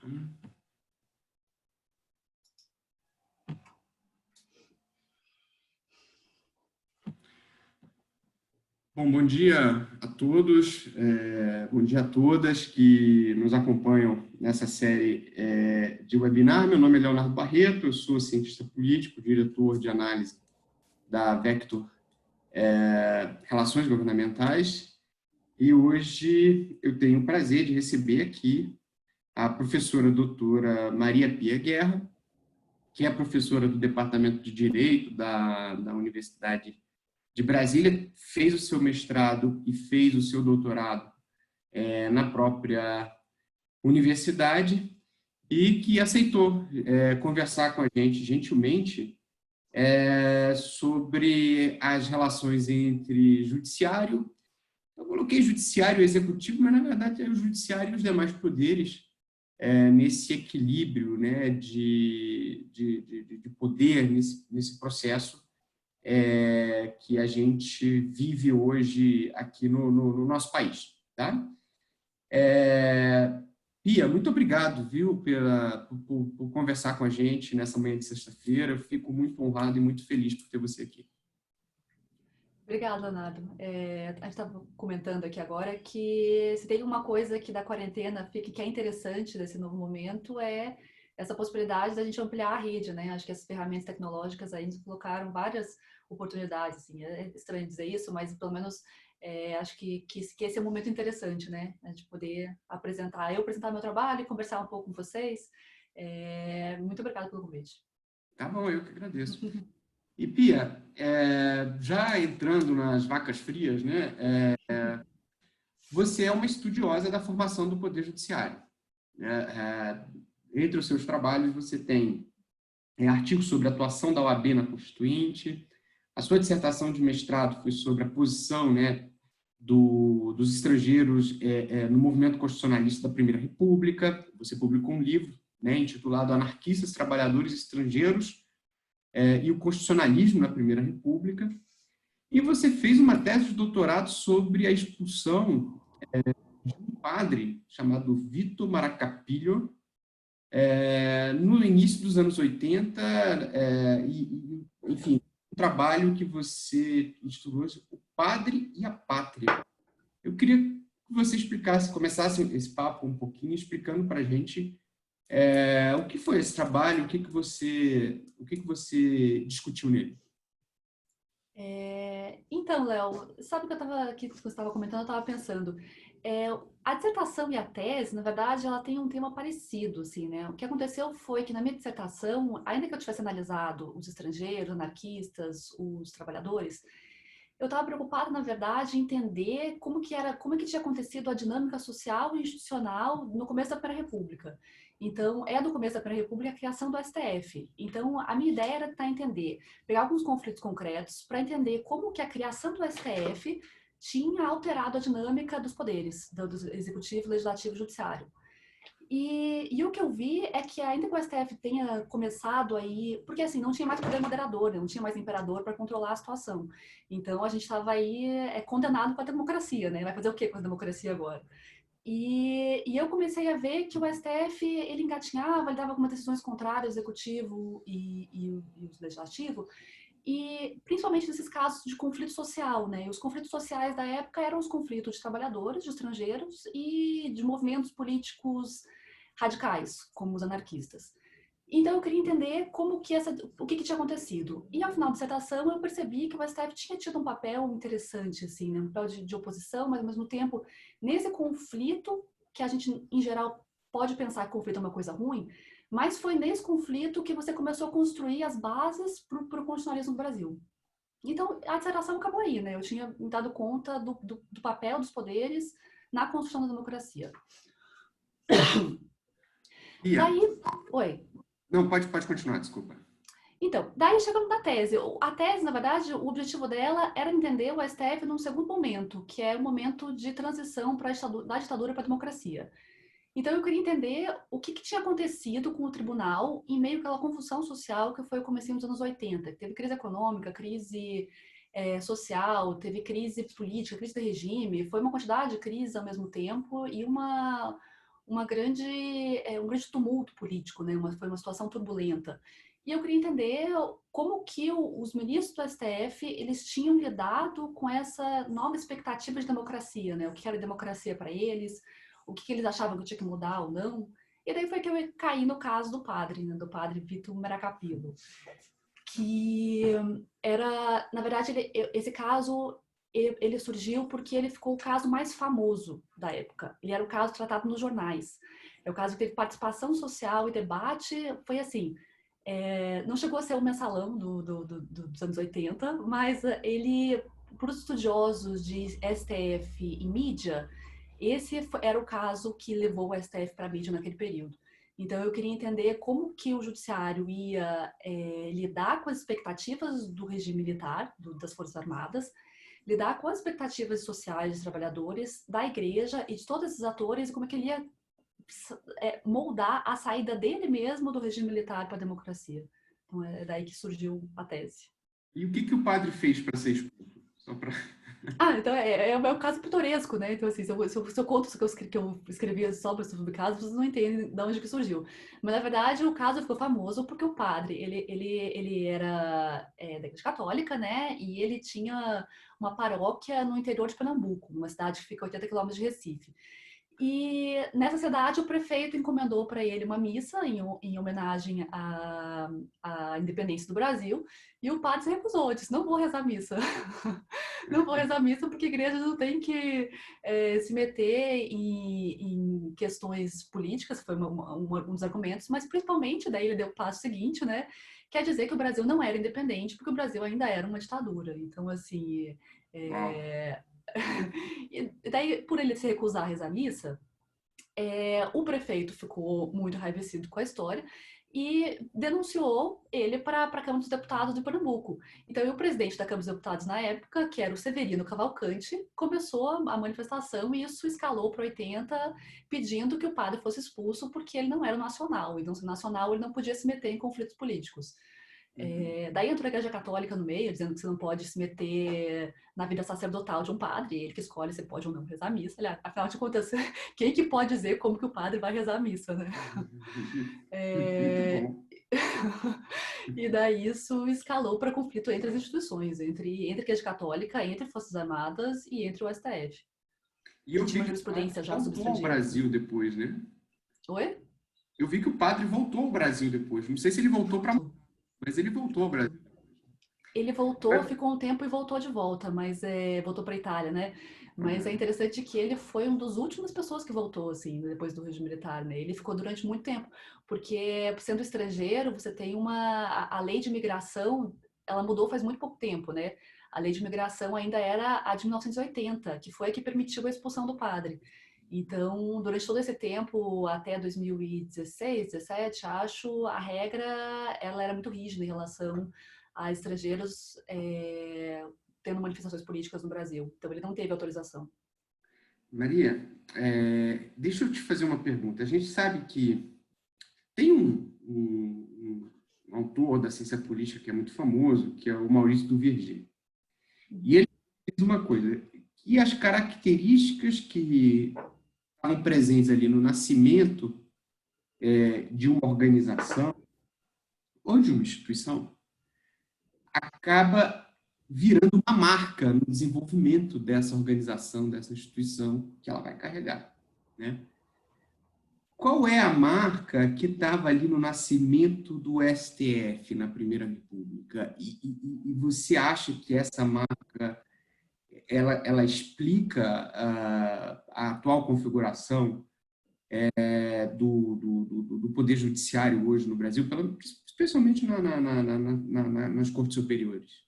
Bom, bom dia a todos, bom dia a todas que nos acompanham nessa série de webinar. Meu nome é Leonardo Barreto, eu sou cientista político, diretor de análise da Vector Relações Governamentais, e hoje eu tenho o prazer de receber aqui a professora doutora Maria Pia Guerra, que é professora do Departamento de Direito da Universidade de Brasília, fez o seu mestrado e fez o seu doutorado na própria universidade e que aceitou conversar com a gente gentilmente sobre as relações entre judiciário. Eu coloquei judiciário e executivo, mas na verdade é o judiciário e os demais poderes nesse equilíbrio, né, de poder nesse processo que a gente vive hoje aqui no nosso país, tá? Pia, muito obrigado, viu, por conversar com a gente nessa manhã de sexta-feira. Eu fico muito honrado e muito feliz por ter você aqui. Obrigada, Leonardo. A gente estava comentando aqui agora que se tem uma coisa que da quarentena que é interessante desse novo momento é essa possibilidade da gente ampliar a rede, né? Acho que as ferramentas tecnológicas aí nos colocaram várias oportunidades, assim. É estranho dizer isso, mas pelo menos acho que esse é um momento interessante, né? A gente poder apresentar meu trabalho e conversar um pouco com vocês. Muito obrigada pelo convite. Tá bom, eu que agradeço. E, Pia, já entrando nas vacas frias, né? Você é uma estudiosa da formação do Poder Judiciário. Entre os seus trabalhos, você tem artigos sobre a atuação da OAB na Constituinte. A sua dissertação de mestrado foi sobre a posição, né, dos estrangeiros no movimento constitucionalista da Primeira República. Você publicou um livro, né, intitulado Anarquistas, Trabalhadores Estrangeiros e o Constitucionalismo na Primeira República. E você fez uma tese de doutorado sobre a expulsão de um padre chamado Vito Maracapillo, no início dos anos 80, enfim, um trabalho que você intitulou O Padre e a Pátria. Eu queria que você explicasse, começasse esse papo um pouquinho, explicando para a gente o que foi esse trabalho, o que você discutiu nele. Então, Léo, sabe o que eu estava aqui, que você estava comentando, eu estava pensando. A dissertação e a tese, na verdade, ela tem um tema parecido, assim, né? O que aconteceu foi que na minha dissertação, ainda que eu tivesse analisado os estrangeiros, anarquistas, os trabalhadores, eu estava preocupada, na verdade, em entender como que tinha acontecido a dinâmica social e institucional no começo da Primeira República. Então, no começo da Primeira República a criação do STF. Então, a minha ideia era tentar entender, pegar alguns conflitos concretos para entender como que a criação do STF tinha alterado a dinâmica dos poderes, do executivo, legislativo e judiciário. E o que eu vi é que ainda que o STF tenha começado aí, porque assim, não tinha mais poder moderador, né? Não tinha mais imperador para controlar a situação. Então a gente estava aí condenado com a democracia, né? Vai fazer o que com a democracia agora? E eu comecei a ver que o STF, ele engatinhava, ele dava algumas decisões contrárias ao executivo e o legislativo, e principalmente nesses casos de conflito social, né? E os conflitos sociais da época eram os conflitos de trabalhadores, de estrangeiros e de movimentos políticos radicais, como os anarquistas. Então eu queria entender o que tinha acontecido. E ao final da dissertação eu percebi que o STF tinha tido um papel interessante, assim, né? Um papel de oposição, mas ao mesmo tempo nesse conflito que a gente em geral pode pensar que conflito é uma coisa ruim, mas foi nesse conflito que você começou a construir as bases para o constitucionalismo do Brasil. Então, a dissertação acabou aí, né? Eu tinha me dado conta do papel dos poderes na construção da democracia. Daí... Oi. Não, pode continuar, desculpa. Então, daí chegamos na tese. A tese, na verdade, o objetivo dela era entender o STF num segundo momento, que é o momento de transição da ditadura para a democracia. Então, eu queria entender o que tinha acontecido com o tribunal em meio àquela confusão social que foi o comecinho dos anos 80. Teve crise econômica, crise social, teve crise política, crise de regime. Foi uma quantidade de crises ao mesmo tempo e um grande tumulto político, né? Foi uma situação turbulenta. E eu queria entender como que os ministros do STF, eles tinham lidado com essa nova expectativa de democracia, né? O que era democracia para eles, o que eles achavam que tinha que mudar ou não. E daí foi que eu caí no caso do padre, né? Do padre Vitor Meracapilo, que era, na verdade, esse caso ele surgiu porque ele ficou o caso mais famoso da época. Ele era o caso tratado nos jornais. É o caso que teve participação social e debate. Foi assim, não chegou a ser o mensalão dos anos 80, mas ele, para os estudiosos de STF e mídia, esse era o caso que levou o STF para a mídia naquele período. Então, eu queria entender como que o judiciário ia lidar com as expectativas do regime militar, das Forças Armadas, lidar com as expectativas sociais dos trabalhadores, da igreja e de todos esses atores, e como é que ele ia moldar a saída dele mesmo do regime militar para a democracia. Então, é daí que surgiu a tese. E o que o padre fez para ser expulso? Só para... Então é um caso pitoresco, né? Então, assim, se eu conto isso que eu escrevi só para sobre o caso, vocês não entendem de onde que surgiu. Mas, na verdade, o caso ficou famoso porque o padre, ele era da Igreja Católica, né? E ele tinha uma paróquia no interior de Pernambuco, uma cidade que fica a 80 quilômetros de Recife. E nessa cidade o prefeito encomendou para ele uma missa em homenagem à independência do Brasil, e o padre se recusou, disse: não vou rezar missa. Não vou rezar missa porque a igreja não tem que se meter em questões políticas, foi um dos argumentos, mas principalmente daí ele deu o passo seguinte, né? Quer dizer que o Brasil não era independente porque o Brasil ainda era uma ditadura. Então, assim, e daí, por ele se recusar a rezar a missa, o prefeito ficou muito enraivecido com a história e denunciou ele para a Câmara dos Deputados de Pernambuco. Então, o presidente da Câmara dos Deputados na época, que era o Severino Cavalcante, começou a manifestação e isso escalou para 80, pedindo que o padre fosse expulso porque ele não era nacional. Então, se nacional, ele não podia se meter em conflitos políticos. Daí entrou a Igreja Católica no meio, dizendo que você não pode se meter na vida sacerdotal de um padre, ele que escolhe se pode ou não rezar a missa. Aliás, afinal de contas, quem que pode dizer como que o padre vai rezar a missa, né? Muito bom. E daí isso escalou para conflito entre as instituições, entre a Igreja Católica, entre Forças Armadas e entre o STF. E eu Que tinha vi uma que o padre jurisprudência já sobre voltou ao estrangeiros. Brasil depois, né? Oi? Eu vi que o padre voltou ao Brasil depois. Não sei se ele voltou para... Voltou. Mas ele voltou ao Brasil. Ele voltou, ficou um tempo e voltou de volta, mas voltou para a Itália, né? Mas é interessante que ele foi uma das últimas pessoas que voltou, assim, depois do regime militar, né? Ele ficou durante muito tempo, porque sendo estrangeiro, você tem a lei de imigração, ela mudou faz muito pouco tempo, né? A lei de imigração ainda era a de 1980, que foi a que permitiu a expulsão do padre. Então, durante todo esse tempo, até 2016, 17, acho, a regra ela era muito rígida em relação a estrangeiros tendo manifestações políticas no Brasil. Então, ele não teve autorização. Maria, deixa eu te fazer uma pergunta. A gente sabe que tem um autor da ciência política que é muito famoso, que é o Maurício do Virgílio. E ele diz uma coisa, que as características que estavam presentes ali no nascimento de uma organização ou de uma instituição acaba virando uma marca no desenvolvimento dessa organização, dessa instituição que ela vai carregar, né? Qual é a marca que estava ali no nascimento do STF na Primeira República? E você acha que essa marca ela explica a atual configuração do Poder Judiciário hoje no Brasil, especialmente nas cortes superiores?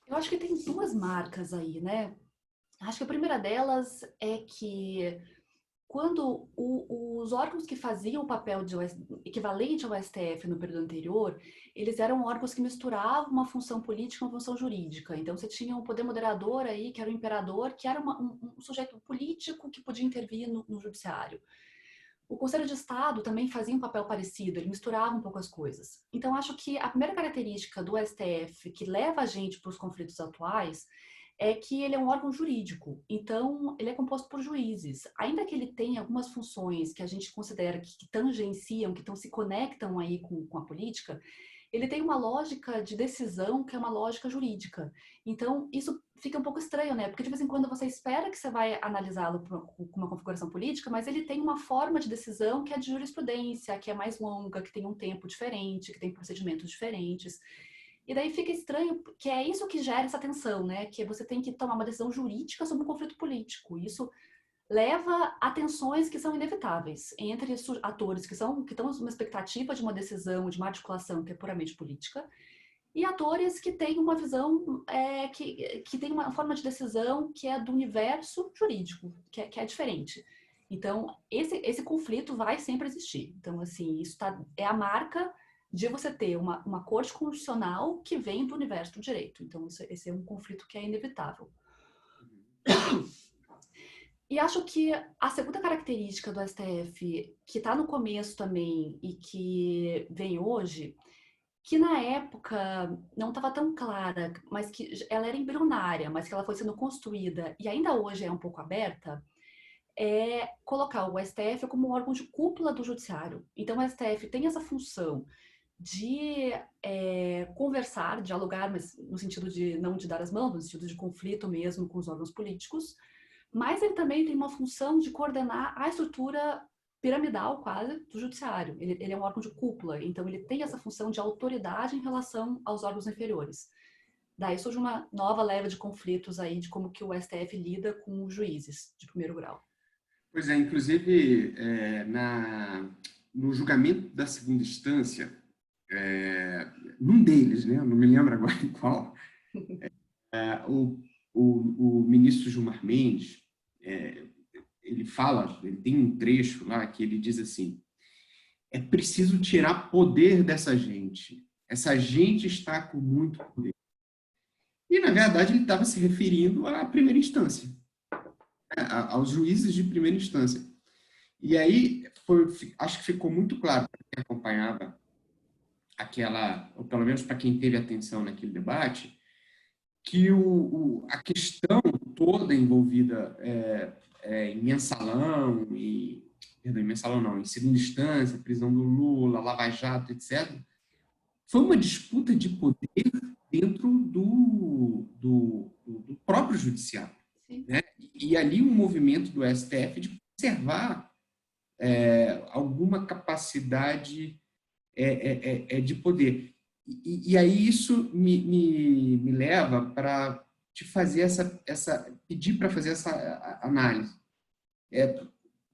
Eu acho que tem duas marcas aí, né? Acho que a primeira delas é que quando os órgãos que faziam o papel de equivalente ao STF no período anterior, eles eram órgãos que misturavam uma função política com uma função jurídica. Então, você tinha um poder moderador aí, que era o imperador, que era um sujeito político que podia intervir no judiciário. O Conselho de Estado também fazia um papel parecido, ele misturava um pouco as coisas. Então, acho que a primeira característica do STF que leva a gente para os conflitos atuais é que ele é um órgão jurídico, então ele é composto por juízes. Ainda que ele tenha algumas funções que a gente considera que tangenciam, que se conectam aí com a política, ele tem uma lógica de decisão que é uma lógica jurídica. Então, isso fica um pouco estranho, né? Porque de vez em quando você espera que você vai analisá-lo com uma configuração política, mas ele tem uma forma de decisão que é de jurisprudência, que é mais longa, que tem um tempo diferente, que tem procedimentos diferentes. E daí fica estranho, que é isso que gera essa tensão, né? Que você tem que tomar uma decisão jurídica sobre um conflito político. Isso leva a tensões que são inevitáveis entre atores que estão numa expectativa de uma decisão, de uma articulação que é puramente política, e atores que têm uma visão, que tem uma forma de decisão que é do universo jurídico, que é diferente. Então, esse conflito vai sempre existir. Então, assim, é a marca de você ter uma corte constitucional que vem do universo do direito. Então, esse é um conflito que é inevitável. E acho que a segunda característica do STF, que está no começo também e que vem hoje, que na época não estava tão clara, mas que ela era embrionária, mas que ela foi sendo construída e ainda hoje é um pouco aberta, é colocar o STF como um órgão de cúpula do judiciário. Então, o STF tem essa função de conversar, dialogar, mas no sentido de não de dar as mãos, no sentido de conflito mesmo com os órgãos políticos, mas ele também tem uma função de coordenar a estrutura piramidal quase do judiciário. Ele é um órgão de cúpula, então ele tem essa função de autoridade em relação aos órgãos inferiores. Daí surge uma nova leva de conflitos aí de como que o STF lida com os juízes de primeiro grau. Pois é, inclusive, no julgamento da segunda instância, num deles, né, não me lembro agora em qual, o ministro Gilmar Mendes, ele tem um trecho lá que ele diz assim: é preciso tirar poder dessa gente. Essa gente está com muito poder. E, na verdade, ele estava se referindo à primeira instância, aos juízes de primeira instância. E aí, acho que ficou muito claro para quem acompanhava ou pelo menos para quem teve atenção naquele debate, que a questão toda envolvida em mensalão, em mensalão não, em segunda instância, prisão do Lula, Lava Jato, etc., foi uma disputa de poder dentro do próprio judiciário. Né? E ali um movimento do STF de preservar alguma capacidade de poder. E aí isso me leva para te fazer pedir para fazer essa análise.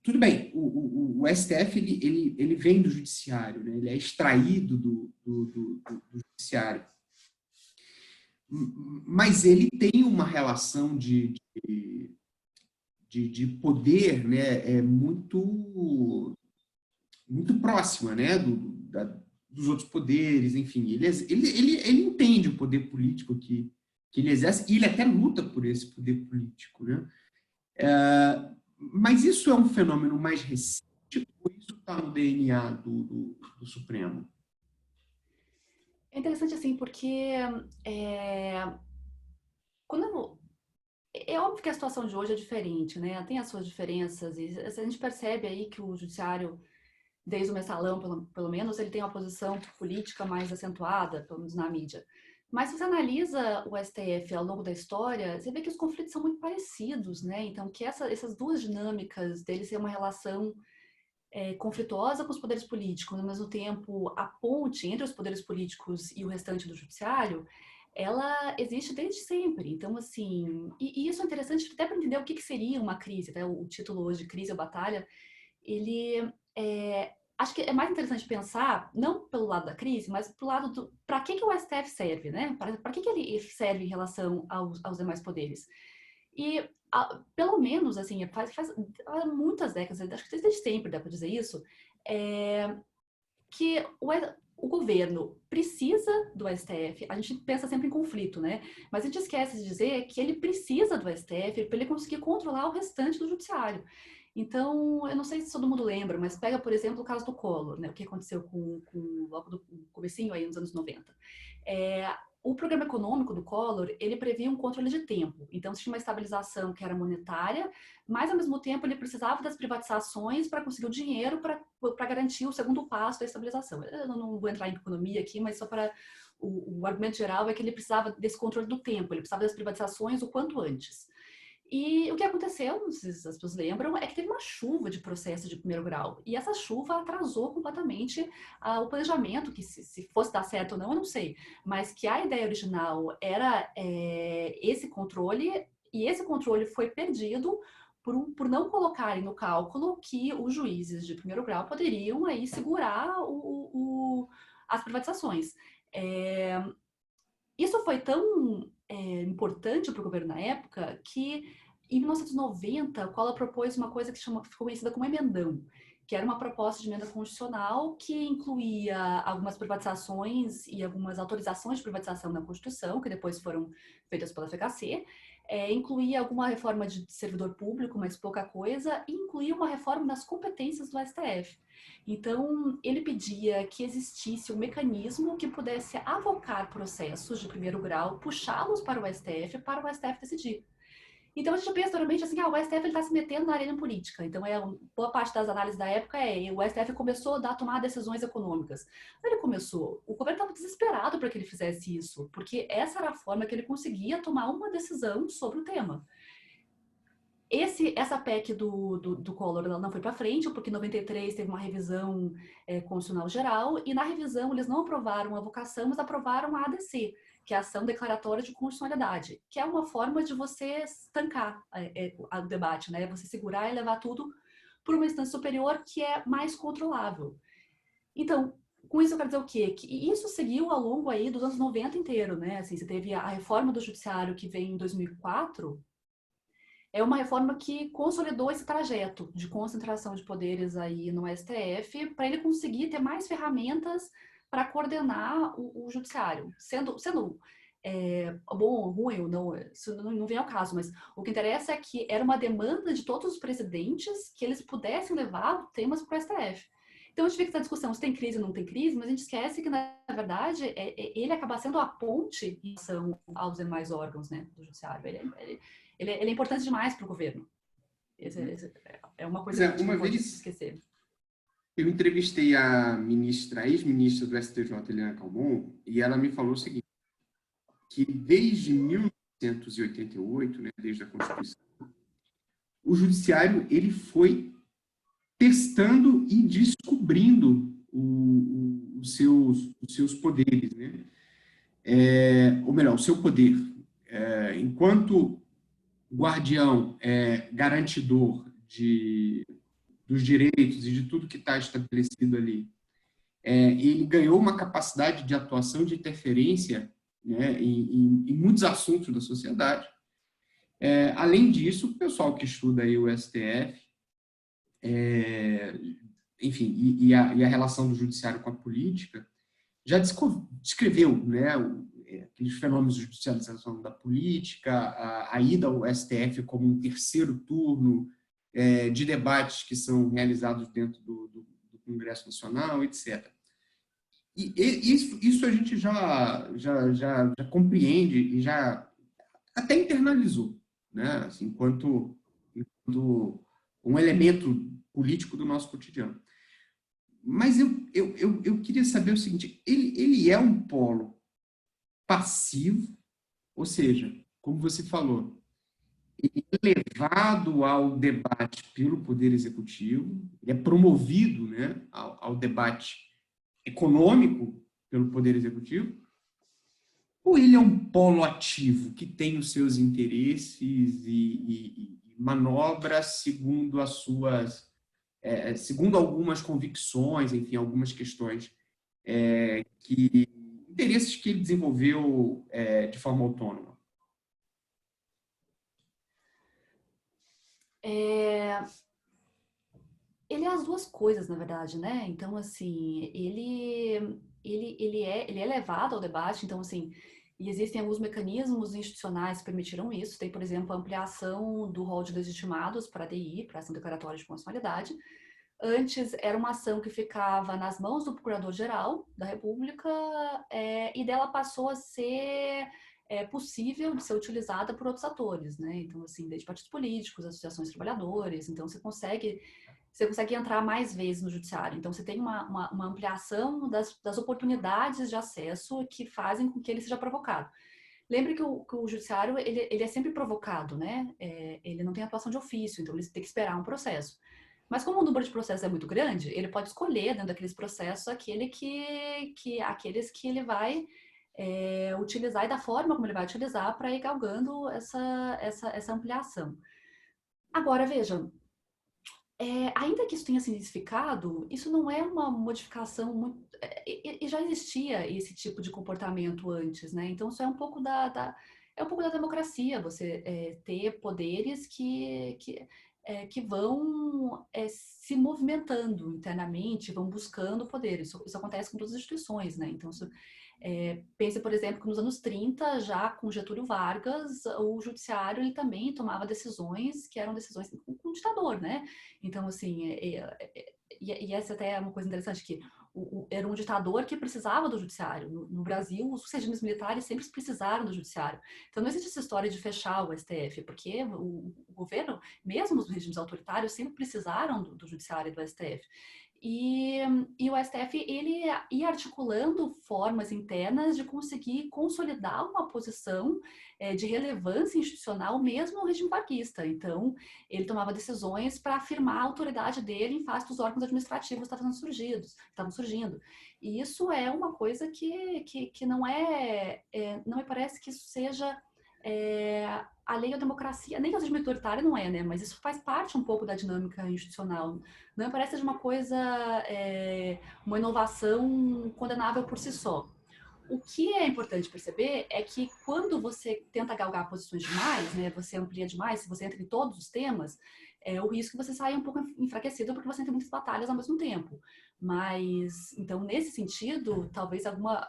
Tudo bem, o STF ele vem do judiciário, né? Ele é extraído do judiciário, mas ele tem uma relação de poder, né? Muito próxima, né? Dos outros poderes, enfim. Ele entende o poder político que ele exerce e ele até luta por esse poder político, né? Mas isso é um fenômeno mais recente ou isso está no DNA do Supremo? É interessante, assim, porque é óbvio que a situação de hoje é diferente, né? Tem as suas diferenças e a gente percebe aí que o judiciário, desde o mensalão, pelo menos, ele tem uma posição política mais acentuada, pelo menos na mídia. Mas se você analisa o STF ao longo da história, você vê que os conflitos são muito parecidos, né? Então, que essas duas dinâmicas deles têm uma relação conflituosa com os poderes políticos, ao mesmo tempo a ponte entre os poderes políticos e o restante do judiciário, ela existe desde sempre. Então, assim, e isso é interessante até para entender o que seria uma crise, né? O título hoje, Crise ou Batalha, ele acho que é mais interessante pensar, não pelo lado da crise, mas pelo lado do para que o STF serve, né? Para que ele serve em relação aos demais poderes. E, pelo menos, assim, faz muitas décadas, acho que desde sempre dá para dizer isso, que o governo precisa do STF, a gente pensa sempre em conflito, né? Mas a gente esquece de dizer que ele precisa do STF para ele conseguir controlar o restante do judiciário. Então, eu não sei se todo mundo lembra, mas pega, por exemplo, o caso do Collor, né? O que aconteceu logo do comecinho aí nos anos 90. o programa econômico do Collor, ele previa um controle de tempo. Então, tinha uma estabilização que era monetária, mas, ao mesmo tempo, ele precisava das privatizações para conseguir o dinheiro para garantir o segundo passo da estabilização. Eu não vou entrar em economia aqui, mas só para... O argumento geral é que ele precisava desse controle do tempo, ele precisava das privatizações o quanto antes. E o que aconteceu, não sei se as pessoas lembram, é que teve uma chuva de processos de primeiro grau. E essa chuva atrasou completamente o planejamento, que se fosse dar certo ou não, eu não sei. Mas que a ideia original era esse controle, e esse controle foi perdido por não colocarem no cálculo que os juízes de primeiro grau poderiam aí segurar as privatizações. Isso foi tão importante para o governo na época que, em 1990, o Collor propôs uma coisa que ficou conhecida como emendão, que era uma proposta de emenda constitucional que incluía algumas privatizações e algumas autorizações de privatização na Constituição, que depois foram feitas pela FHC, incluía alguma reforma de servidor público, mas pouca coisa, e incluía uma reforma das competências do STF. Então, ele pedia que existisse um mecanismo que pudesse avocar processos de primeiro grau, puxá-los para o STF decidir. Então, a gente pensa normalmente assim, o STF está se metendo na arena política. Então, boa parte das análises da época o STF começou a tomar decisões econômicas. Ele começou, o governo estava desesperado para que ele fizesse isso, porque essa era a forma que ele conseguia tomar uma decisão sobre o tema. Essa PEC do Collor ela não foi para frente, porque em 93 teve uma revisão constitucional geral, e na revisão eles não aprovaram a avocação, mas aprovaram a ADC, que é a Ação Declaratória de Constitucionalidade, que é uma forma de você estancar o debate, né? Você segurar e levar tudo por uma instância superior que é mais controlável. Então, com isso eu quero dizer o quê? Que isso seguiu ao longo aí dos anos 90 inteiro, né? Assim, você teve a reforma do judiciário que veio em 2004, é uma reforma que consolidou esse trajeto de concentração de poderes aí no STF para ele conseguir ter mais ferramentas para coordenar o judiciário. Sendo bom ou ruim ou não, isso não vem ao caso, mas o que interessa é que era uma demanda de todos os presidentes que eles pudessem levar temas para o STF. Então, a gente fica essa discussão se tem crise ou não tem crise, mas a gente esquece que, na verdade, ele acaba sendo a ponte em relação aos demais órgãos, né, do judiciário. Ele é importante demais para o governo. É uma coisa que a gente não pode esquecer. Eu entrevistei a ex-ministra do STJ, Helena Calmon, e ela me falou o seguinte, que desde 1988, né, desde a Constituição, o judiciário ele foi testando e descobrindo os seus poderes, né? Ou melhor, o seu poder. Enquanto guardião, garantidor dos direitos e de tudo que está estabelecido ali, ele ganhou uma capacidade de atuação, de interferência, né, em muitos assuntos da sociedade. Além disso, o pessoal que estuda aí o STF, enfim, e a relação do judiciário com a política, já descreveu, né, aqueles fenômenos de judicialização da política, a ida ao STF como um terceiro turno de debates que são realizados dentro do Congresso Nacional, etc. E isso a gente já compreende e já até internalizou, né, assim, enquanto um elemento político do nosso cotidiano. Mas eu queria saber o seguinte, ele é um polo passivo, ou seja, como você falou, ele é levado ao debate pelo Poder Executivo, ele é promovido, né, ao debate econômico pelo Poder Executivo, ou ele é um polo ativo que tem os seus interesses e manobra segundo as suas, segundo algumas convicções, enfim, algumas questões interesses que ele desenvolveu de forma autônoma? Ele é as duas coisas, na verdade, né? Então, assim, ele é levado ao debate, então, assim, e existem alguns mecanismos institucionais que permitiram isso. Tem, por exemplo, a ampliação do rol de legitimados para a DI, para a Ação Declaratória de Constitucionalidade, Antes era uma ação que ficava nas mãos do Procurador-Geral da República, e dela passou a ser possível de ser utilizada por outros atores, né? Então, assim, desde partidos políticos, associações de trabalhadores, então você consegue entrar mais vezes no judiciário. Então, você tem uma ampliação das oportunidades de acesso que fazem com que ele seja provocado. Lembre que o judiciário, ele é sempre provocado, né? Ele não tem atuação de ofício, então ele tem que esperar um processo. Mas como o número de processos é muito grande, ele pode escolher dentro daqueles processos aqueles que ele vai utilizar e da forma como ele vai utilizar para ir galgando essa ampliação. Agora, veja, ainda que isso tenha significado, isso não é uma modificação muito... E já existia esse tipo de comportamento antes, né? Então, isso é um pouco é um pouco da democracia, você ter poderes que vão se movimentando internamente, vão buscando poder. Isso acontece com todas as instituições, né? Então, pense, por exemplo, que nos anos 30, já com Getúlio Vargas, o judiciário ele também tomava decisões que eram decisões com o ditador, né? Então, assim, e essa até é uma coisa interessante, que era um ditador que precisava do judiciário. No Brasil, os regimes militares sempre precisaram do judiciário. Então, não existe essa história de fechar o STF, porque o governo, mesmo os regimes autoritários, sempre precisaram do judiciário e do STF. E o STF, ele ia articulando formas internas de conseguir consolidar uma posição de relevância institucional, mesmo no regime varguista. Então, ele tomava decisões para afirmar a autoridade dele em face dos órgãos administrativos que estavam surgindo. E isso é uma coisa que não não me parece que isso seja além da democracia, nem que o regime autoritário não é, né? Mas isso faz parte um pouco da dinâmica institucional. Não me parece de uma coisa, uma inovação condenável por si só. O que é importante perceber é que quando você tenta galgar posições demais, né, você amplia demais, se você entra em todos os temas, o risco é que você saia um pouco enfraquecido porque você tem muitas batalhas ao mesmo tempo. Mas, então, nesse sentido, talvez alguma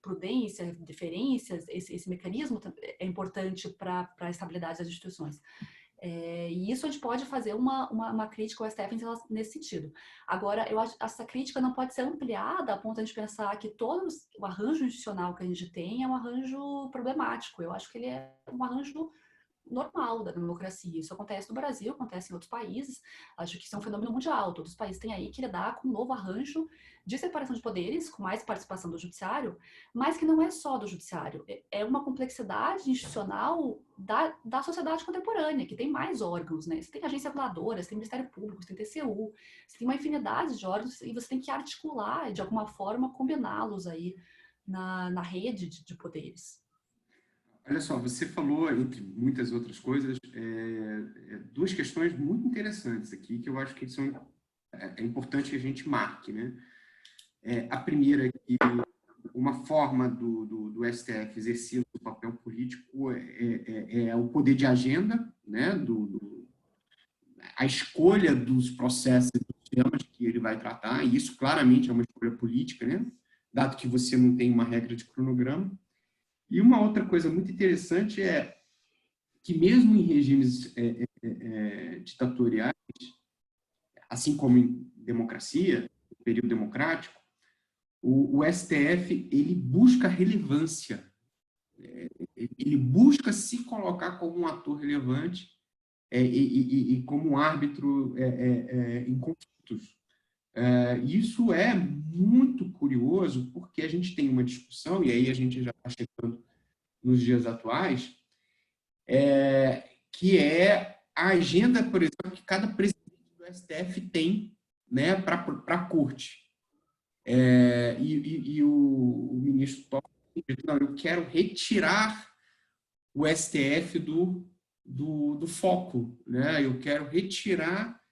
prudência, diferenças, esse mecanismo é importante para a estabilidade das instituições. E isso a gente pode fazer uma crítica ao STF nesse sentido. Agora, eu acho que essa crítica não pode ser ampliada a ponto de a gente pensar que todo o arranjo institucional que a gente tem é um arranjo problemático. Eu acho que ele é um arranjo normal da democracia. Isso acontece no Brasil, acontece em outros países. Acho que isso é um fenômeno mundial. Todos os países têm aí que lidar com um novo arranjo de separação de poderes, com mais participação do judiciário, mas que não é só do judiciário. É uma complexidade institucional da sociedade contemporânea, que tem mais órgãos, né? Você tem agência reguladora, você tem Ministério Público, você tem TCU, você tem uma infinidade de órgãos e você tem que articular, de alguma forma, combiná-los aí na rede de poderes. Olha só, você falou, entre muitas outras coisas, duas questões muito interessantes aqui, que eu acho que é importante que a gente marque, né? A primeira é que uma forma do STF exercer o papel político é o poder de agenda, né? A escolha dos processos e dos temas que ele vai tratar, e isso claramente é uma escolha política, né? Dado que você não tem uma regra de cronograma. E uma outra coisa muito interessante é que mesmo em regimes ditatoriais, assim como em democracia, no período democrático, o STF ele busca relevância, ele busca se colocar como um ator relevante e como um árbitro em conflitos. Isso é muito curioso, porque a gente tem uma discussão, e aí a gente já está chegando nos dias atuais, que é a agenda, por exemplo, que cada presidente do STF tem, né, para a corte. E o ministro Toffoli disse, não, eu quero retirar o STF do foco, né? Eu quero retirar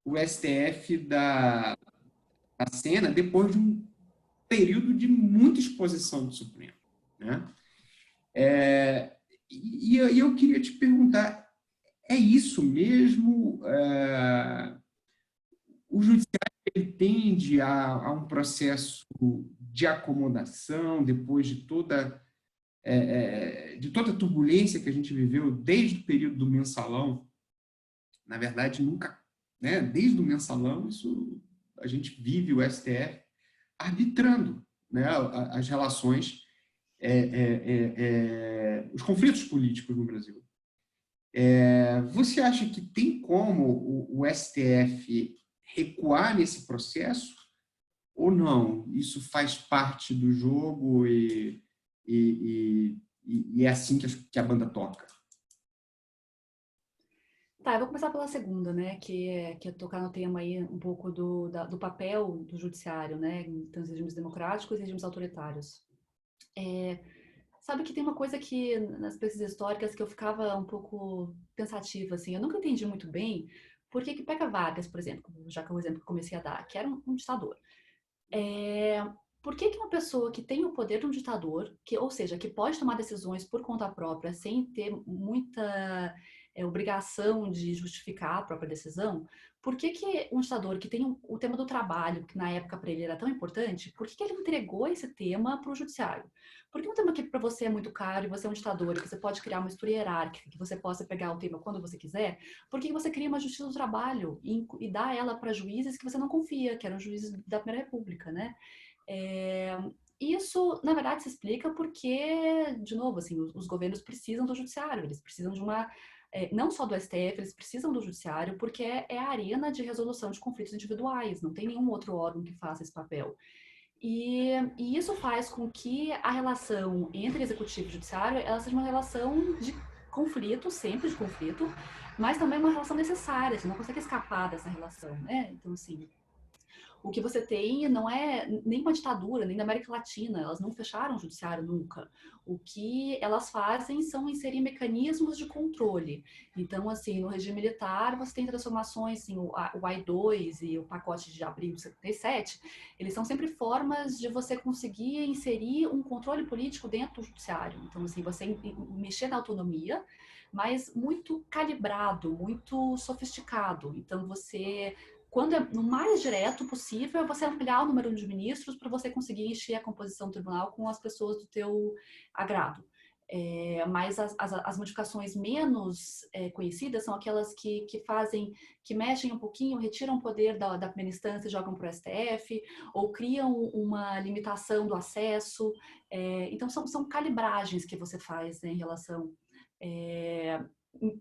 o STF da cena depois de um período de muita exposição do Supremo, né? E eu queria te perguntar, é isso mesmo? O judiciário tende a um processo de acomodação depois de toda a turbulência que a gente viveu desde o período do mensalão? Na verdade, nunca né? Desde o mensalão, isso a gente vive o STF arbitrando, né? As relações, os conflitos políticos no Brasil. Você acha que tem como o STF recuar nesse processo ou não? Isso faz parte do jogo e é assim que a banda toca? Tá, eu vou começar pela segunda, né, que é tocar no tema aí um pouco do papel do judiciário, né, em tanto regimes democráticos e regimes autoritários. Sabe que tem uma coisa que nas pesquisas históricas que eu ficava um pouco pensativa, assim, eu nunca entendi muito bem por que pega Vargas, por exemplo, já que é o exemplo que eu comecei a dar, que era um ditador. Por que uma pessoa que tem o poder de um ditador, ou seja, que pode tomar decisões por conta própria, sem ter muita obrigação de justificar a própria decisão, por que um ditador que tem o tema do trabalho, que na época para ele era tão importante, por que ele entregou esse tema para o judiciário? Porque um tema que para você é muito caro e você é um ditador, que você pode criar uma estrutura hierárquica, que você possa pegar o tema quando você quiser, por que você cria uma justiça do trabalho e dá ela para juízes que você não confia, que eram juízes da Primeira República, né? Isso, na verdade, se explica porque, de novo, assim, os governos precisam do judiciário, eles precisam de uma, não só do STF, eles precisam do judiciário porque é a arena de resolução de conflitos individuais, não tem nenhum outro órgão que faça esse papel. E isso faz com que a relação entre executivo e judiciário, ela seja uma relação de conflito, sempre de conflito, mas também uma relação necessária, você não consegue escapar dessa relação, né? Então, assim, o que você tem não é nem uma ditadura, nem na América Latina, elas não fecharam o judiciário nunca. O que elas fazem são inserir mecanismos de controle. Então, assim, no regime militar, você tem transformações, assim, o AI-2 e o pacote de abril de 77, eles são sempre formas de você conseguir inserir um controle político dentro do judiciário. Então, assim, você mexer na autonomia, mas muito calibrado, muito sofisticado. Então, você quando é no mais direto possível, é você ampliar o número de ministros para você conseguir encher a composição do tribunal com as pessoas do teu agrado. Mas as modificações menos conhecidas são aquelas que mexem um pouquinho, retiram o poder da primeira instância e jogam para o STF, ou criam uma limitação do acesso. Então, são calibragens que você faz, né, em relação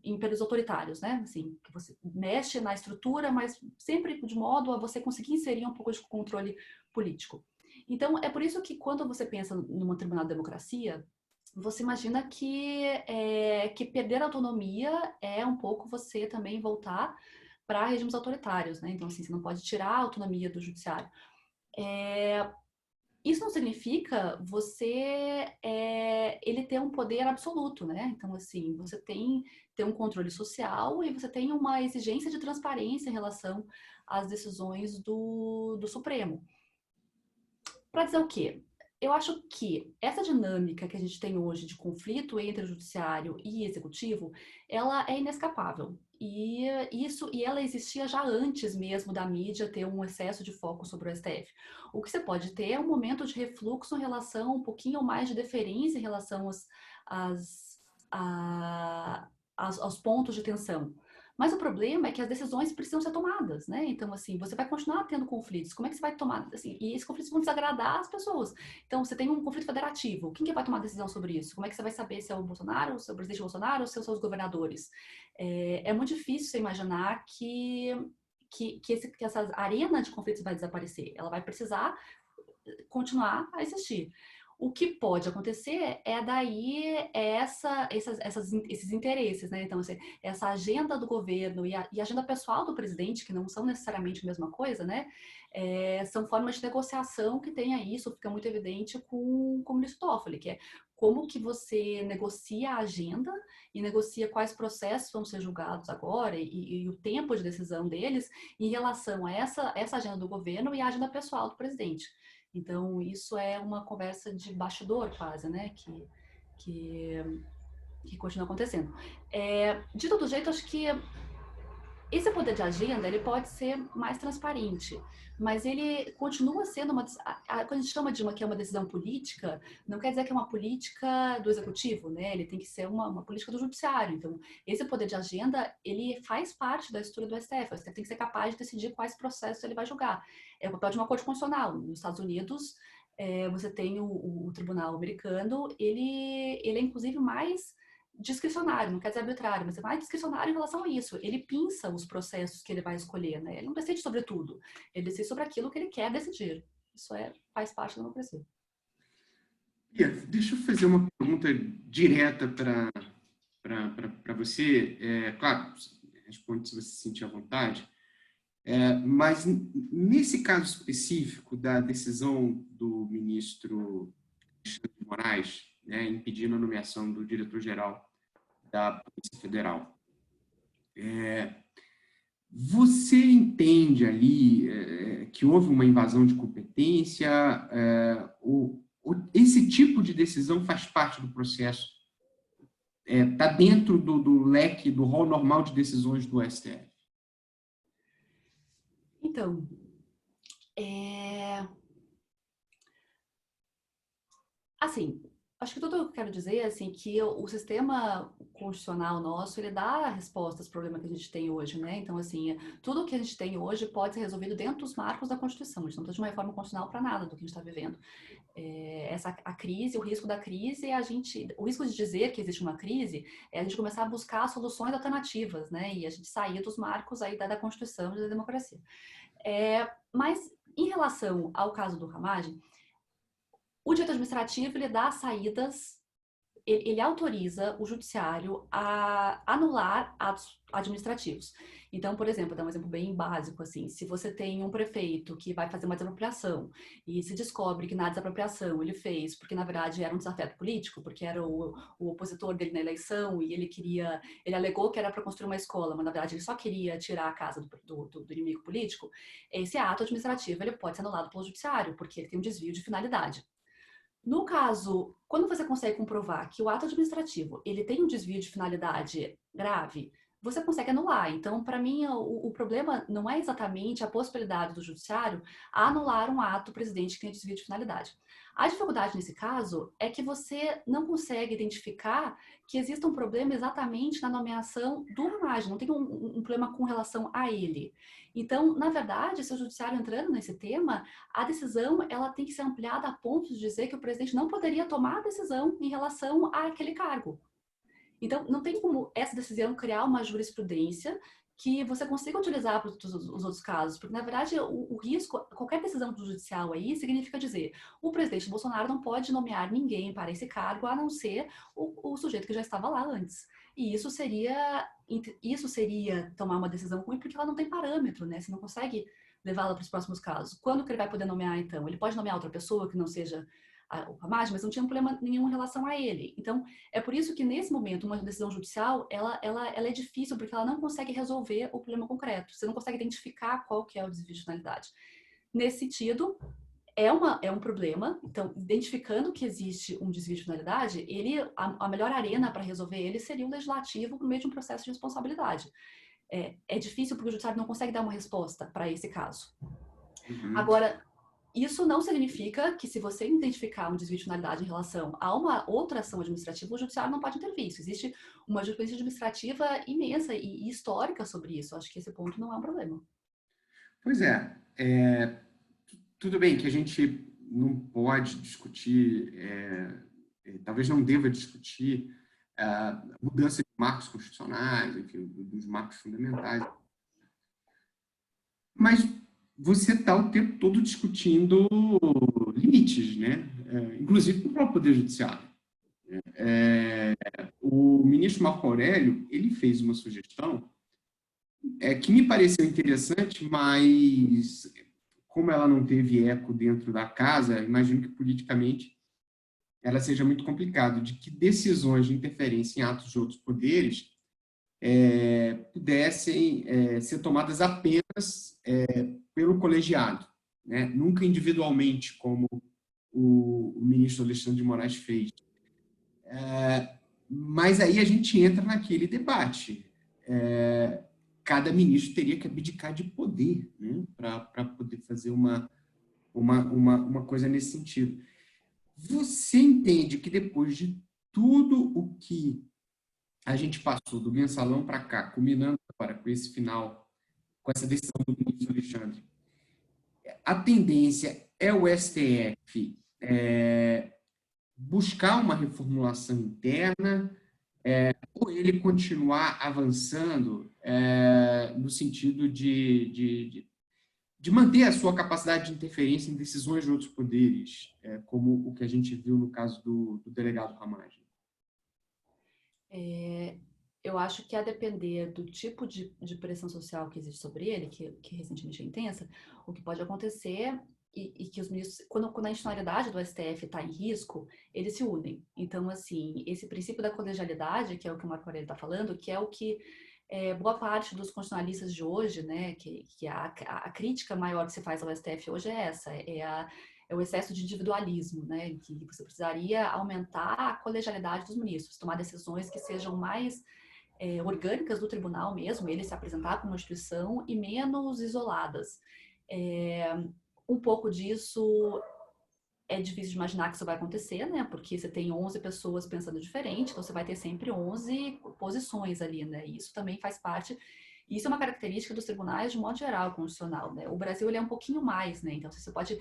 em períodos autoritários, né? Assim, que você mexe na estrutura, mas sempre de modo a você conseguir inserir um pouco de controle político. Então, é por isso que quando você pensa numa tribunal de democracia, você imagina que perder a autonomia é um pouco você também voltar para regimes autoritários, né? Então, assim, você não pode tirar a autonomia do judiciário. Isso não significa ele ter um poder absoluto, né? Então, assim, você tem um controle social e você tem uma exigência de transparência em relação às decisões do Supremo. Para dizer o quê? Eu acho que essa dinâmica que a gente tem hoje de conflito entre o judiciário e executivo, ela é inescapável. E ela existia já antes mesmo da mídia ter um excesso de foco sobre o STF. O que você pode ter é um momento de refluxo em relação, um pouquinho mais de deferência em relação aos pontos de tensão. Mas o problema é que as decisões precisam ser tomadas, né? Então, assim, você vai continuar tendo conflitos. Como é que você vai tomar, assim, e esses conflitos vão desagradar as pessoas. Então, você tem um conflito federativo. Quem que vai tomar decisão sobre isso? Como é que você vai saber se é o Bolsonaro, se é o presidente Bolsonaro ou se são os governadores? É muito difícil você imaginar que essa arena de conflitos vai desaparecer. Ela vai precisar continuar a existir. O que pode acontecer é daí esses interesses, né? Então, essa agenda do governo e a agenda pessoal do presidente, que não são necessariamente a mesma coisa, né? São formas de negociação que tem aí, isso fica muito evidente com o ministro Toffoli, que é como que você negocia a agenda e negocia quais processos vão ser julgados agora e o tempo de decisão deles em relação a essa agenda do governo e a agenda pessoal do presidente. Então, isso é uma conversa de bastidor quase, né? Que continua acontecendo. De todo jeito, acho que Esse poder de agenda, ele pode ser mais transparente, mas ele continua sendo quando a gente chama de que é uma decisão política, não quer dizer que é uma política do executivo, né? Ele tem que ser uma política do judiciário. Então, esse poder de agenda, ele faz parte da estrutura do STF. O STF tem que ser capaz de decidir quais processos ele vai julgar. É o papel de uma corte constitucional. Nos Estados Unidos, você tem o tribunal americano, ele é inclusive mais discricionário, não quer dizer arbitrário, mas é mais discricionário em relação a isso. Ele pinça os processos que ele vai escolher, né? Ele não decide sobre tudo. Ele decide sobre aquilo que ele quer decidir. Isso faz parte da democracia. Deixa eu fazer uma pergunta direta para você. Claro, responde se você se sentir à vontade. Mas, nesse caso específico da decisão do ministro Alexandre de Moraes, né, impedindo a nomeação do diretor-geral da Polícia Federal, você entende ali que houve uma invasão de competência? Esse tipo de decisão faz parte do processo? Está dentro do leque, do rol normal de decisões do STF? Então, assim, acho que tudo que eu quero dizer é assim, que o sistema constitucional nosso, ele dá a resposta aos problemas que a gente tem hoje, né? Então, assim, tudo que a gente tem hoje pode ser resolvido dentro dos marcos da Constituição. A gente não precisa de uma reforma constitucional para nada do que a gente está vivendo. A crise, o risco da crise é o risco de dizer que existe uma crise é a gente começar a buscar soluções alternativas, né? E a gente sair dos marcos aí da Constituição e da democracia. Mas, em relação ao caso do Ramagem, o direito administrativo, ele dá saídas, ele autoriza o judiciário a anular atos administrativos. Então, por exemplo, dar um exemplo bem básico, assim, se você tem um prefeito que vai fazer uma desapropriação e se descobre que na desapropriação ele fez porque, na verdade, era um desafeto político, porque era o opositor dele na eleição e ele alegou que era para construir uma escola, mas, na verdade, ele só queria tirar a casa do inimigo político, esse ato administrativo, ele pode ser anulado pelo judiciário, porque ele tem um desvio de finalidade. No caso, quando você consegue comprovar que o ato administrativo ele tem um desvio de finalidade grave, você consegue anular. Então, para mim, o problema não é exatamente a possibilidade do judiciário anular um ato do presidente que tem desvio de finalidade. A dificuldade nesse caso é que você não consegue identificar que exista um problema exatamente na nomeação do Ramagem, não tem um problema com relação a ele. Então, na verdade, se o judiciário entrando nesse tema, a decisão ela tem que ser ampliada a ponto de dizer que o presidente não poderia tomar a decisão em relação àquele cargo. Então, não tem como essa decisão criar uma jurisprudência que você consiga utilizar para os outros casos, porque, na verdade, o risco, qualquer decisão do judicial aí significa dizer o presidente Bolsonaro não pode nomear ninguém para esse cargo, a não ser o sujeito que já estava lá antes. E isso seria tomar uma decisão ruim, porque ela não tem parâmetro, né? Você não consegue levá-la para os próximos casos. Quando que ele vai poder nomear, então? Ele pode nomear outra pessoa que não seja o Ramagem, mas não tinha um problema nenhum em relação a ele. Então, é por isso que, nesse momento, uma decisão judicial, ela é difícil, porque ela não consegue resolver o problema concreto. Você não consegue identificar qual que é o desvio de finalidade. Nesse sentido, é um problema. Então, identificando que existe um desvio de finalidade, a melhor arena para resolver ele seria o legislativo por meio de um processo de responsabilidade. É difícil porque o judiciário não consegue dar uma resposta para esse caso. Agora, isso não significa que, se você identificar um desvio de finalidade em relação a uma outra ação administrativa, o judiciário não pode intervir. Existe uma jurisprudência administrativa imensa e histórica sobre isso. Acho que esse ponto não é um problema. Pois tudo bem que a gente não pode discutir, talvez não deva discutir a mudança de marcos constitucionais, enfim, dos marcos fundamentais. Mas você está o tempo todo discutindo limites, né? Inclusive para o próprio Poder Judiciário. O ministro Marco Aurélio, ele fez uma sugestão que me pareceu interessante, mas como ela não teve eco dentro da casa, imagino que politicamente ela seja muito complicado, de que decisões de interferência em atos de outros poderes pudessem ser tomadas apenas pelo colegiado, né? Nunca individualmente, como o ministro Alexandre de Moraes fez. Mas aí a gente entra naquele debate. cada ministro teria que abdicar de poder, né, para poder fazer uma coisa nesse sentido. Você entende que depois de tudo o que a gente passou do mensalão para cá, culminando agora com esse final, com essa decisão do ministro Alexandre, a tendência é o STF buscar uma reformulação interna, ou ele continuar avançando no sentido de manter a sua capacidade de interferência em decisões de outros poderes, como o que a gente viu no caso do delegado Ramagem? Eu acho que a depender do tipo de pressão social que existe sobre ele, que recentemente é intensa, o que pode acontecer e que os ministros, quando a institucionalidade do STF está em risco, eles se unem. Então, assim, esse princípio da colegialidade, que é o que o Marco Aurélio está falando, que é o que boa parte dos constitucionalistas de hoje, né, que a crítica maior que se faz ao STF hoje é essa, é o excesso de individualismo, né, que você precisaria aumentar a colegialidade dos ministros, tomar decisões que sejam mais orgânicas do tribunal mesmo, ele se apresentar como uma instituição e menos isoladas. Um pouco disso é difícil de imaginar que isso vai acontecer, né? Porque você tem 11 pessoas pensando diferente, então você vai ter sempre 11 posições ali, né? E isso também faz parte. Isso é uma característica dos tribunais de modo geral constitucional, né? O Brasil ele é um pouquinho mais, né? Então você pode,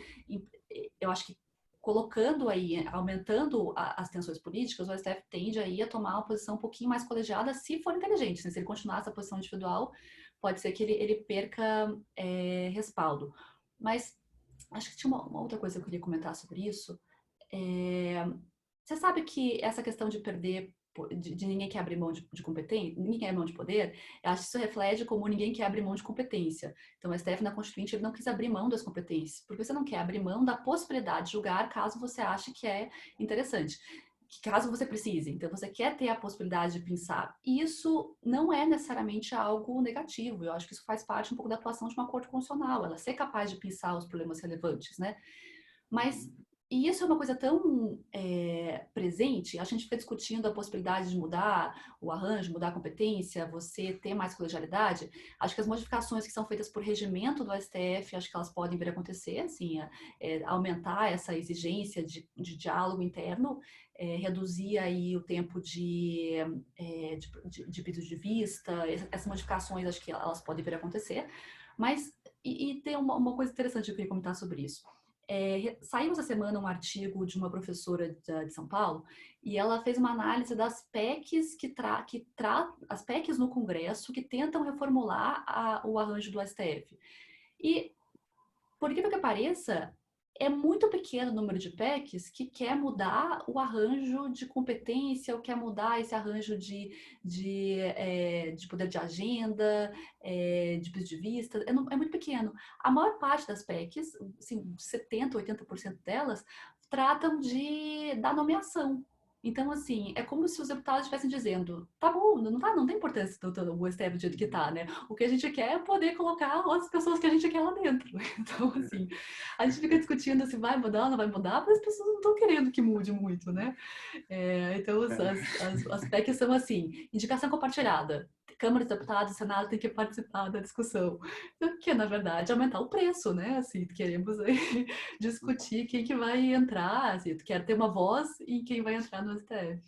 eu acho que colocando aí, aumentando as tensões políticas, o STF tende aí a tomar uma posição um pouquinho mais colegiada, se for inteligente, né? Se ele continuar essa posição individual, pode ser que ele perca respaldo. Mas acho que tinha uma outra coisa que eu queria comentar sobre isso. Você sabe que essa questão de perder, de ninguém quer abrir mão de competência, ninguém quer abrir mão de poder, eu acho que isso reflete como ninguém quer abrir mão de competência. Então, o STF na Constituinte ele não quis abrir mão das competências, porque você não quer abrir mão da possibilidade de julgar caso você ache que é interessante. Que caso você precise, então você quer ter a possibilidade de pensar. E isso não é necessariamente algo negativo, eu acho que isso faz parte um pouco da atuação de uma corte constitucional, ela ser capaz de pensar os problemas relevantes, né? Mas, e isso é uma coisa tão presente, a gente fica discutindo a possibilidade de mudar o arranjo, mudar a competência, você ter mais colegialidade. Acho que as modificações que são feitas por regimento do STF, acho que elas podem vir a acontecer, assim, aumentar essa exigência de diálogo interno, reduzir aí o tempo de pedido de vista, essas modificações, acho que elas podem vir a acontecer. Mas, e tem uma coisa interessante que eu queria comentar sobre isso. Saiu essa semana um artigo de uma professora de São Paulo e ela fez uma análise das PECs as PECs no Congresso que tentam reformular o arranjo do STF. E, por incrível que pareça, é muito pequeno o número de PECs que quer mudar o arranjo de competência, ou quer mudar esse arranjo de poder de agenda, de pedido de vista, é muito pequeno. A maior parte das PECs, assim, 70%, 80% delas, tratam da nomeação. Então, assim, é como se os deputados estivessem dizendo, tá bom, não tem importância o STF do jeito que tá, né? O que a gente quer é poder colocar as pessoas que a gente quer lá dentro. Então, assim, a gente fica discutindo se vai mudar ou não vai mudar, mas as pessoas não estão querendo que mude muito, né? Então, as PECs são assim, indicação compartilhada. Câmara dos Deputados e Senado tem que participar da discussão. Que, na verdade, aumentar o preço, né? Assim, queremos aí, discutir quem que vai entrar, assim, quer ter uma voz em quem vai entrar no STF.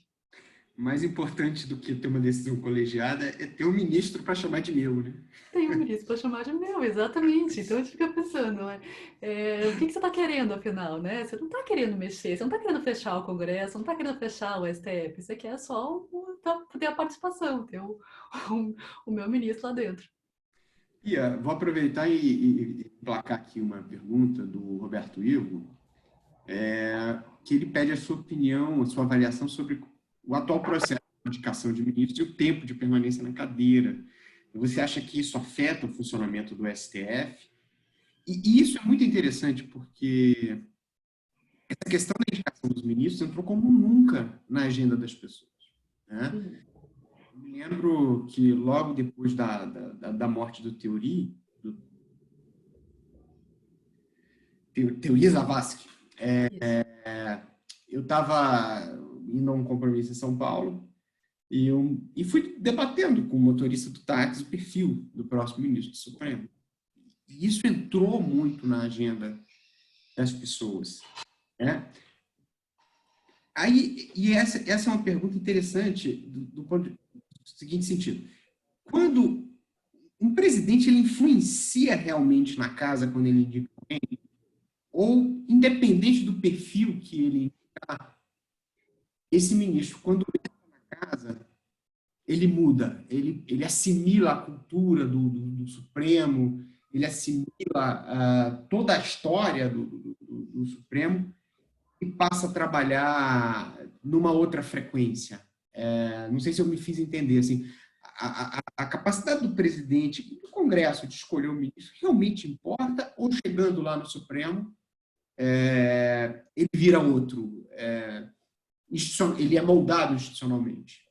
Mais importante do que ter uma decisão colegiada é ter um ministro para chamar de meu, né? Tem um ministro para chamar de meu, exatamente. Então a gente fica pensando, o que você está querendo, afinal, né? Você não está querendo mexer, você não está querendo fechar o Congresso, não está querendo fechar o STF, você quer só ter a participação, ter o meu ministro lá dentro. Pia, vou aproveitar e placar aqui uma pergunta do Roberto Ivo, que ele pede a sua opinião, a sua avaliação sobre o atual processo de indicação de ministros e o tempo de permanência na cadeira. Você acha que isso afeta o funcionamento do STF? E isso é muito interessante porque essa questão da indicação dos ministros entrou como nunca na agenda das pessoas, né? Eu me lembro que logo depois da morte do Teori Zavascki, eu estava indo a um compromisso em São Paulo E fui debatendo com o motorista do táxi o perfil do próximo ministro do Supremo. E isso entrou muito na agenda das pessoas, né? Essa é uma pergunta interessante do ponto do seguinte sentido. Quando um presidente ele influencia realmente na casa quando ele indica alguém, ou independente do perfil que ele indicar, esse ministro, quando entra na casa, ele muda, ele assimila a cultura do Supremo, ele assimila toda a história do Supremo e passa a trabalhar numa outra frequência. Não sei se eu me fiz entender. Assim, a capacidade do presidente e do Congresso de escolher o ministro realmente importa, ou chegando lá no Supremo, ele vira outro, ele é moldado institucionalmente.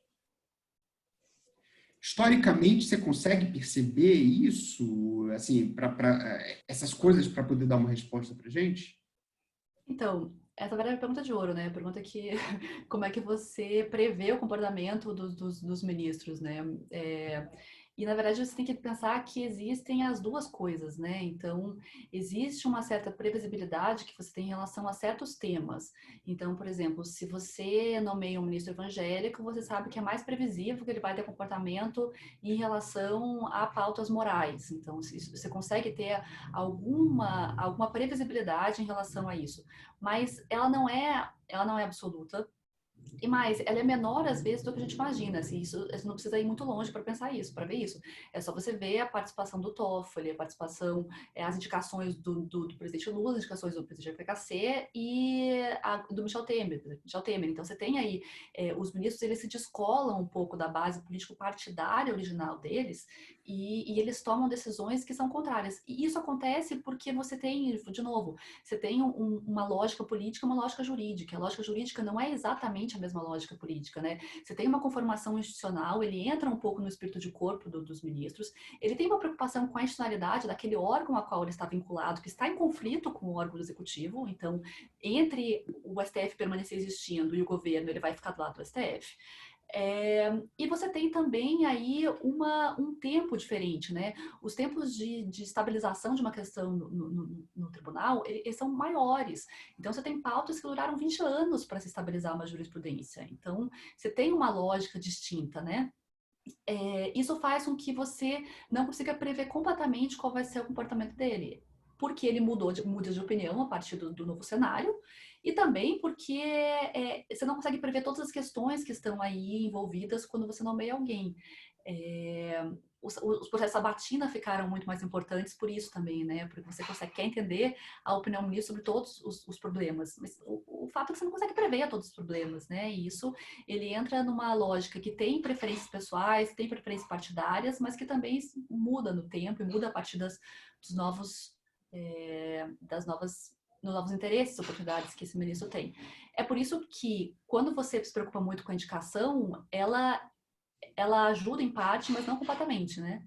Historicamente, você consegue perceber isso, assim, essas coisas para poder dar uma resposta para a gente? Então, essa é a pergunta de ouro, né? A pergunta que como é que você prevê o comportamento dos ministros, né? E, na verdade, você tem que pensar que existem as duas coisas, né? Então, existe uma certa previsibilidade que você tem em relação a certos temas. Então, por exemplo, se você nomeia um ministro evangélico, você sabe que é mais previsível que ele vai ter comportamento em relação a pautas morais. Então, você consegue ter alguma previsibilidade em relação a isso. Mas ela não é absoluta. E mais, ela é menor às vezes do que a gente imagina. Assim, isso não precisa ir muito longe para pensar isso, para ver isso. É só você ver a participação do Toffoli, a participação, as indicações do presidente Lula, as indicações do presidente da PKC e do Michel Temer, Michel Temer. Então você tem aí os ministros, eles se descolam um pouco da base político-partidária original deles e eles tomam decisões que são contrárias. E isso acontece porque você tem, de novo, você tem uma lógica política, uma lógica jurídica. A lógica jurídica não é exatamente a mesma lógica política, né? Você tem uma conformação institucional, ele entra um pouco no espírito de corpo dos ministros, ele tem uma preocupação com a institucionalidade daquele órgão a qual ele está vinculado, que está em conflito com o órgão executivo, então, entre o STF permanecer existindo e o governo, ele vai ficar do lado do STF. E você tem também aí um tempo diferente, né? Os tempos de estabilização de uma questão no tribunal, eles são maiores. Então, você tem pautas que duraram 20 anos para se estabilizar uma jurisprudência. Então, você tem uma lógica distinta, né? Isso faz com que você não consiga prever completamente qual vai ser o comportamento dele. Porque ele muda de opinião a partir do novo cenário, e também porque você não consegue prever todas as questões que estão aí envolvidas quando você nomeia alguém. Os processos sabatina ficaram muito mais importantes por isso também, né? Porque você quer entender a opinião do ministro sobre todos os problemas. Mas o fato é que você não consegue prever todos os problemas, né? E isso, ele entra numa lógica que tem preferências pessoais, tem preferências partidárias, mas que também muda no tempo e muda a partir dos novos interesses, oportunidades que esse ministro tem. É por isso que, quando você se preocupa muito com a indicação, ela ajuda em parte, mas não completamente, né?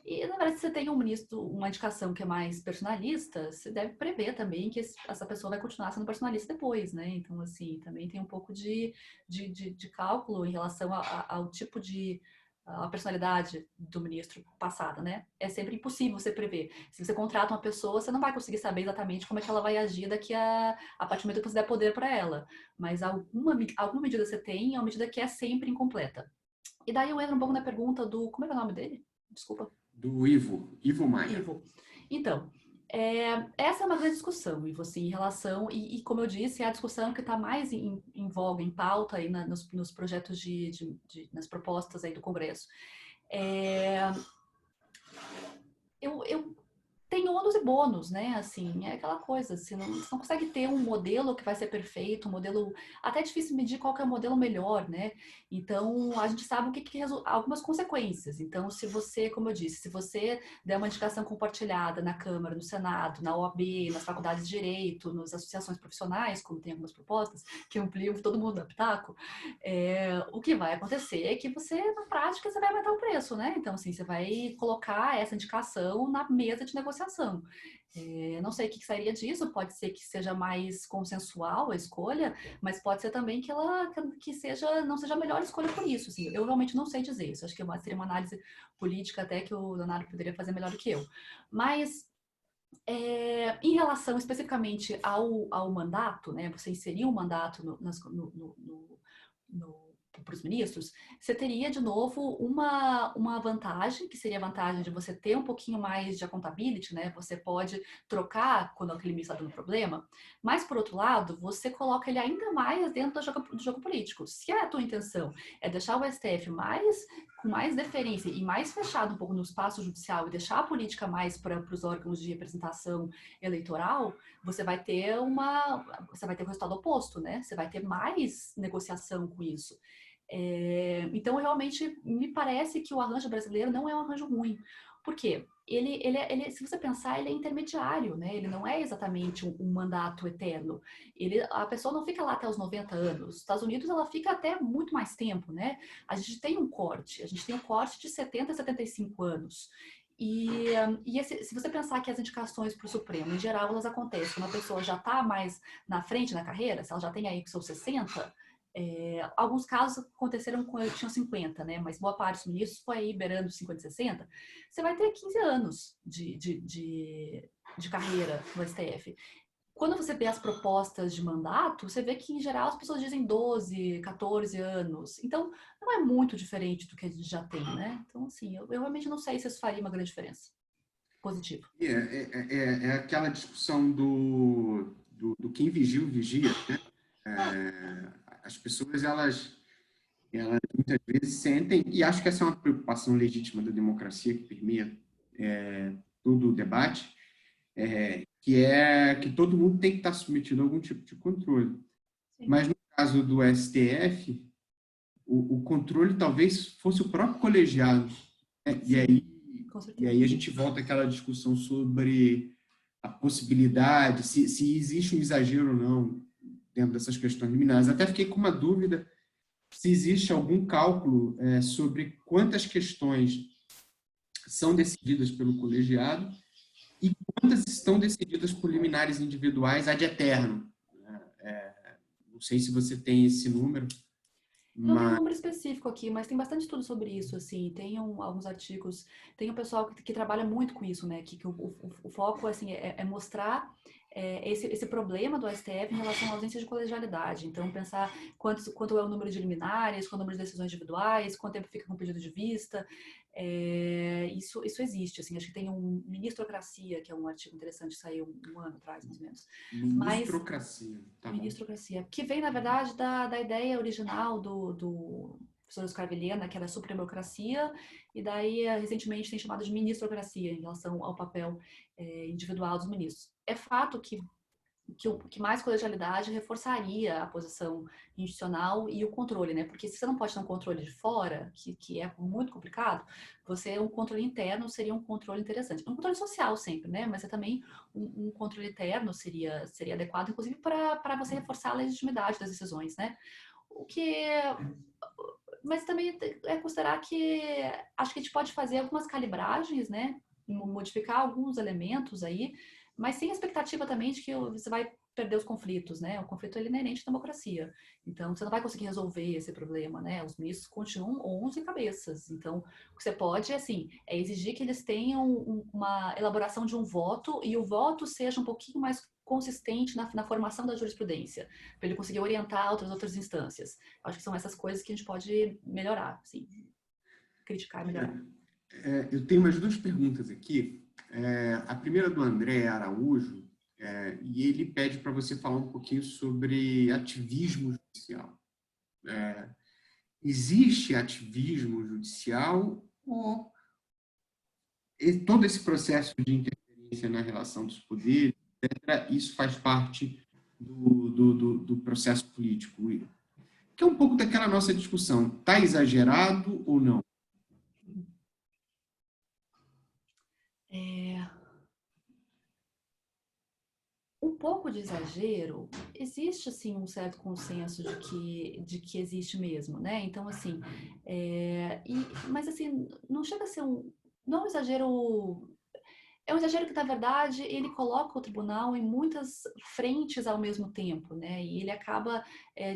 E, na verdade, se você tem um ministro, uma indicação que é mais personalista, você deve prever também que essa pessoa vai continuar sendo personalista depois, né? Então, assim, também tem um pouco de cálculo em relação ao tipo a personalidade do ministro passada, né? É sempre impossível você prever. Se você contrata uma pessoa, você não vai conseguir saber exatamente como é que ela vai agir a partir do momento que você der poder para ela. Mas alguma medida você tem, é uma medida que é sempre incompleta. E daí eu entro um pouco na pergunta como é que é o nome dele? Desculpa. Do Ivo Maia. Ivo. Então, essa é uma grande discussão, Ivo, assim, em relação, e como eu disse, é a discussão que está mais em voga, em pauta aí nos projetos nas propostas aí do Congresso. Eu tem ônus e bônus, né? Assim, é aquela coisa, você não consegue ter um modelo que vai ser perfeito, um modelo, até é difícil medir qual que é o modelo melhor, né? Então, a gente sabe o que algumas consequências. Então, se você, como eu disse, se você der uma indicação compartilhada na Câmara, no Senado, na OAB, nas faculdades de Direito, nas associações profissionais, como tem algumas propostas, que ampliam todo mundo da Pitaco, o que vai acontecer é que você, na prática, você vai aumentar o preço, né? Então, assim, você vai colocar essa indicação na mesa de negociação negociação. Não sei o que sairia disso, pode ser que seja mais consensual a escolha, mas pode ser também que ela não seja a melhor escolha por isso. Assim, eu realmente não sei dizer isso, acho que seria uma análise política até que o Leonardo poderia fazer melhor do que eu. Mas, em relação especificamente ao mandato, né, você inserir um mandato para os ministros, você teria, de novo, uma vantagem, que seria a vantagem de você ter um pouquinho mais de accountability, né? Você pode trocar quando aquele ministro está dando problema, mas, por outro lado, você coloca ele ainda mais dentro do jogo político. Se a tua intenção é deixar o STF com mais deferência e mais fechado um pouco no espaço judicial e deixar a política mais para os órgãos de representação eleitoral, você vai ter o resultado oposto, né? Você vai ter mais negociação com isso. Então, realmente, me parece que o arranjo brasileiro não é um arranjo ruim. Por quê? Se você pensar, ele é intermediário, né? Ele não é exatamente um mandato eterno. A pessoa não fica lá até os 90 anos. Os Estados Unidos, ela fica até muito mais tempo, né? A gente tem um corte de 70 a 75 anos. Se você pensar que as indicações para o Supremo, em geral, elas acontecem quando a pessoa já está mais na frente na carreira, se ela já tem aí que seus 60, alguns casos aconteceram quando eu tinha 50, né? Mas boa parte dos ministros foi aí beirando 50, 60. Você vai ter 15 anos de carreira no STF. Quando você vê as propostas de mandato, você vê que, em geral, as pessoas dizem 12, 14 anos. Então, não é muito diferente do que a gente já tem, né? Então, assim, eu realmente não sei se isso faria uma grande diferença. Positivo. É aquela discussão do quem vigia o vigia, né? As pessoas, elas muitas vezes sentem, e acho que essa é uma preocupação legítima da democracia que permeia todo o debate, que é que todo mundo tem que estar submetido a algum tipo de controle. Sim. Mas no caso do STF, o controle talvez fosse o próprio colegiado. Né? E aí a gente volta àquela discussão sobre a possibilidade, se existe um exagero ou não dentro dessas questões liminares. Até fiquei com uma dúvida se existe algum cálculo sobre quantas questões são decididas pelo colegiado e quantas estão decididas por liminares individuais ad eterno. Não sei se você tem esse número. Não tem um número específico aqui, mas tem bastante estudo sobre isso, assim, tem alguns artigos, tem um pessoal que trabalha muito com isso, né, que o foco, assim, é mostrar esse problema do STF em relação à ausência de colegialidade. Então, pensar quanto é o número de liminares, qual é o número de decisões individuais, quanto tempo fica com pedido de vista. Isso existe, assim, acho que tem um Ministrocracia, que é um artigo interessante que saiu um ano atrás, mais ou menos. Ministrocracia. Tá bom. Ministrocracia, que vem, na verdade, da ideia original do professor Oscar Vilhena, que era a supremocracia, e daí, recentemente, tem chamado de ministrocracia, em relação ao papel individual dos ministros. É fato que mais colegialidade reforçaria a posição institucional e o controle, né? Porque se você não pode ter um controle de fora, que é muito complicado, um controle interno seria um controle interessante. Um controle social sempre, né? Mas também um controle interno seria adequado, inclusive para você reforçar a legitimidade das decisões, né? Mas também é considerar que acho que a gente pode fazer algumas calibragens, né? Modificar alguns elementos aí, mas sem a expectativa também de que você vai perder os conflitos, né? O conflito é inerente à democracia. Então, você não vai conseguir resolver esse problema, né? Os ministros continuam 11 cabeças. Então, o que você pode, assim, é exigir que eles tenham uma elaboração de um voto e o voto seja um pouquinho mais consistente na formação da jurisprudência, para ele conseguir orientar outras instâncias. Acho que são essas coisas que a gente pode melhorar, assim, criticar e melhorar. Eu tenho umas duas perguntas aqui. A primeira do André Araújo, e ele pede para você falar um pouquinho sobre ativismo judicial. Existe ativismo judicial ou todo esse processo de interferência na relação dos poderes, etc., isso faz parte do processo político? Que é um pouco daquela nossa discussão. Está exagerado ou não? Um pouco de exagero, existe, assim, um certo consenso de que existe mesmo, né? Então, assim, mas, assim, não chega a ser não é um exagero É um exagero que, na verdade, ele coloca o tribunal em muitas frentes ao mesmo tempo, né? E ele acaba,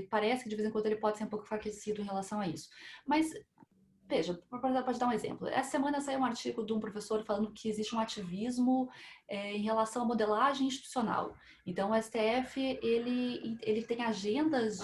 parece que de vez em quando ele pode ser um pouco enfraquecido em relação a isso. Mas veja, para te dar um exemplo, essa semana saiu um artigo de um professor falando que existe um ativismo em relação à modelagem institucional. Então, o STF, ele tem agendas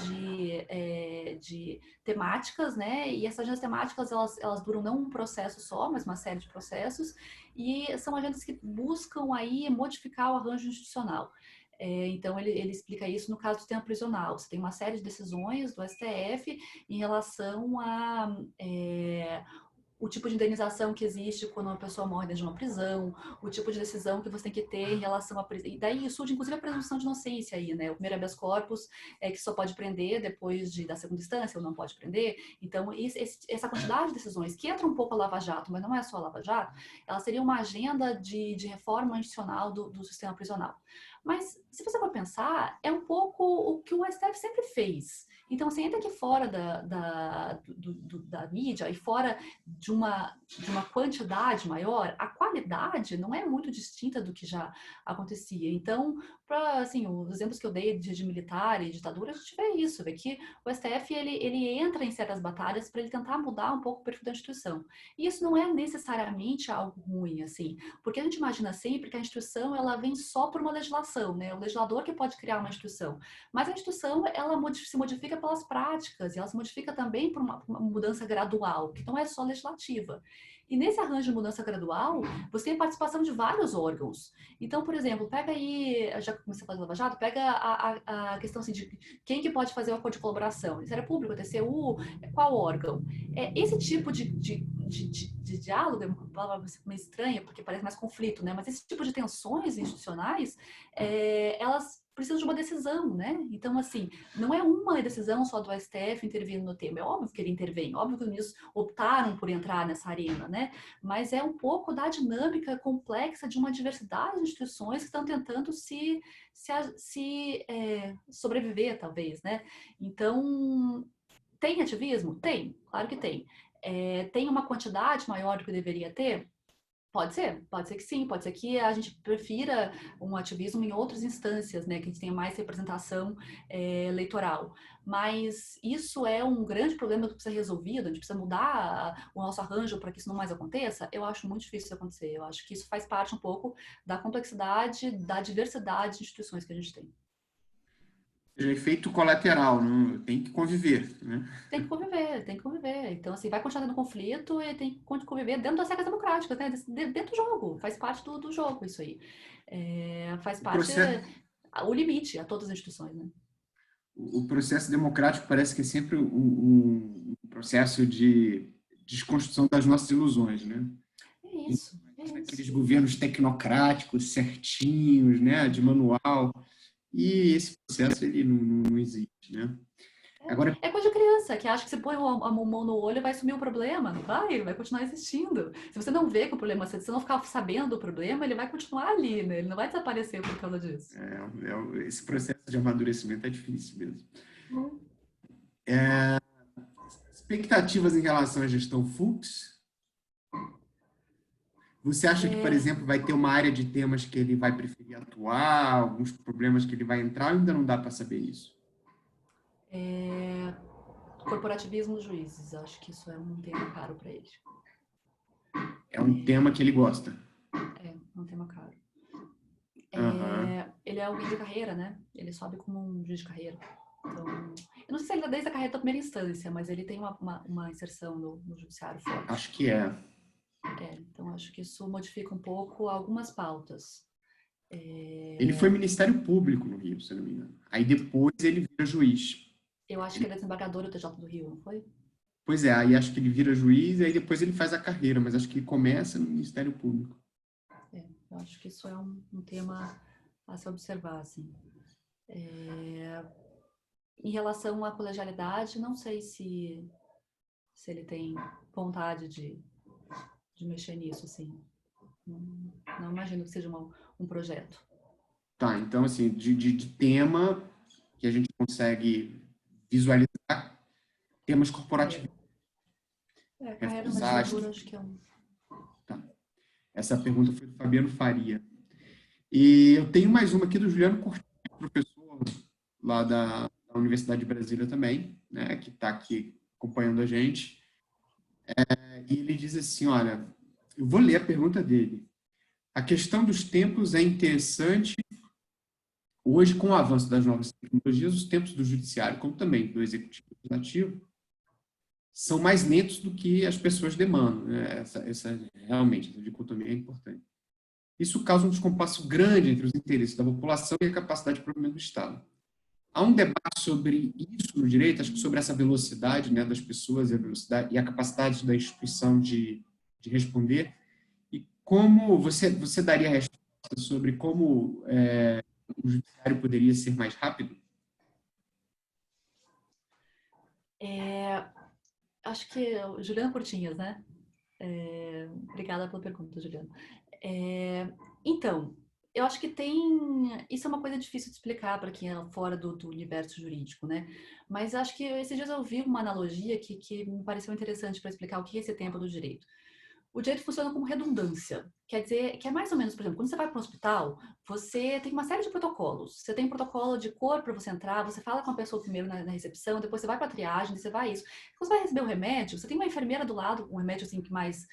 de temáticas, né? E essas agendas temáticas, elas duram não um processo só, mas uma série de processos, e são agendas que buscam aí modificar o arranjo institucional. Então, ele explica isso no caso do tema prisional. Você tem uma série de decisões do STF em relação a o tipo de indenização que existe quando uma pessoa morre dentro de uma prisão, o tipo de decisão que você tem que ter em relação à prisão. E daí surge, inclusive, a presunção de inocência aí, né? O primeiro habeas corpus é que só pode prender depois da segunda instância, ou não pode prender. Então, essa quantidade de decisões, que entra um pouco a Lava Jato, mas não é só a Lava Jato, ela seria uma agenda de reforma institucional do sistema prisional. Mas, se você for pensar, é um pouco o que o STF sempre fez. Então, assim, ainda que fora da mídia e fora de uma quantidade maior, a qualidade não é muito distinta do que já acontecia. Então, assim, os exemplos que eu dei de militar e ditadura, a gente vê isso, vê que o STF ele entra em certas batalhas para ele tentar mudar um pouco o perfil da instituição. E isso não é necessariamente algo ruim, assim, porque a gente imagina sempre que a instituição ela vem só por uma legislação, né? O legislador que pode criar uma instituição, mas a instituição ela se modifica pelas práticas e ela se modifica também por uma mudança gradual, que não é só legislativa. E nesse arranjo de mudança gradual, você tem a participação de vários órgãos. Então, por exemplo, pega aí, já que comecei a fazer Lava Jato, pega a questão assim, de quem que pode fazer o acordo de colaboração. Ministério Público, TCU, qual órgão? Esse tipo de diálogo, é uma palavra meio estranha, porque parece mais conflito, né? Mas esse tipo de tensões institucionais, elas precisam de uma decisão, né? Então, assim, não é uma decisão só do STF intervindo no tema. É óbvio que ele intervém, óbvio que os ministros optaram por entrar nessa arena, né? Mas é um pouco da dinâmica complexa de uma diversidade de instituições que estão tentando sobreviver, talvez, né? Então, tem ativismo? Tem, claro que tem. Tem uma quantidade maior do que deveria ter? Pode ser que sim, pode ser que a gente prefira um ativismo em outras instâncias, né, que a gente tenha mais representação eleitoral. Mas isso é um grande problema que precisa ser resolvido, a gente precisa mudar o nosso arranjo para que isso não mais aconteça. Eu acho muito difícil isso acontecer, eu acho que isso faz parte um pouco da complexidade, da diversidade de instituições que a gente tem. Seja, efeito colateral, não, tem que conviver, né? Tem que conviver, tem que conviver. Então, assim, vai continuar tendo conflito e tem que conviver dentro das regras democráticas, né? Dentro do jogo, faz parte do jogo isso aí. Faz O parte, processo, o limite a todas as instituições, né? o processo democrático parece que é sempre um processo de desconstrução das nossas ilusões, né? É isso, é Aqueles isso. governos tecnocráticos, certinhos, né, de manual, e esse processo ele não existe, né? Agora, É coisa de criança, que acha que se põe a mão no olho vai sumir o problema. Não vai, vai continuar existindo. Se você não vê que o problema, se você não ficar sabendo do problema, ele vai continuar ali, né? Ele não vai desaparecer por causa disso. esse processo de amadurecimento é difícil mesmo. Hum. Expectativas em relação à gestão Fux? Você acha que, por exemplo, vai ter uma área de temas que ele vai preferir atuar, alguns problemas que ele vai entrar, ou ainda não dá para saber isso? Corporativismo dos juízes, acho que isso é um tema caro para ele. É um tema que ele gosta. É um tema caro. Aham. Ele é alguém de carreira, né? Ele sobe como um juiz de carreira. Então, eu não sei se ele é desde a carreira da primeira instância, mas ele tem uma inserção no judiciário forte. Acho que é. Então acho que isso modifica um pouco algumas pautas. Ele foi Ministério Público no Rio, se eu não me engano. Aí depois ele vira juiz. Eu acho que ele é desembargador do TJ do Rio, não foi? Pois é, aí acho que ele vira juiz e aí depois ele faz a carreira, mas acho que ele começa no Ministério Público. Eu acho que isso é um tema a se observar, assim. Em relação à colegialidade, não sei se ele tem vontade de mexer nisso, assim. Não imagino que seja um projeto. Tá, então assim, de tema que a gente consegue visualizar, temas corporativos. Carreira na Reforçar, magistratura, acho que é um... tá. Essa pergunta foi do Fabiano Faria. E eu tenho mais uma aqui do Juliano Cortez, professor lá da Universidade de Brasília também, né, que está aqui acompanhando a gente. E ele diz assim, olha, eu vou ler a pergunta dele. A questão dos tempos é interessante. Hoje, com o avanço das novas tecnologias, os tempos do judiciário, como também do executivo e legislativo, são mais lentos do que as pessoas demandam, né? Realmente, essa dicotomia é importante. Isso causa um descompasso grande entre os interesses da população e a capacidade de provimento do Estado. Há um debate sobre isso no direito, acho que sobre essa velocidade, né, das pessoas e a velocidade e a capacidade da instituição de responder. E como você daria a resposta sobre como o judiciário poderia ser mais rápido? Acho que Juliana Cortinhas, né? Obrigada pela pergunta, Juliana. Então, eu acho que isso é uma coisa difícil de explicar para quem é fora do universo jurídico, né? Mas acho que esses dias eu vi uma analogia que me pareceu interessante para explicar o que é esse tempo do direito. O direito funciona como redundância. Quer dizer, que é mais ou menos, por exemplo, quando você vai para um hospital, você tem uma série de protocolos. Você tem um protocolo de cor para você entrar, você fala com a pessoa primeiro na recepção, depois você vai para a triagem, você vai isso. Quando você vai receber o remédio, você tem uma enfermeira do lado, um remédio assim mais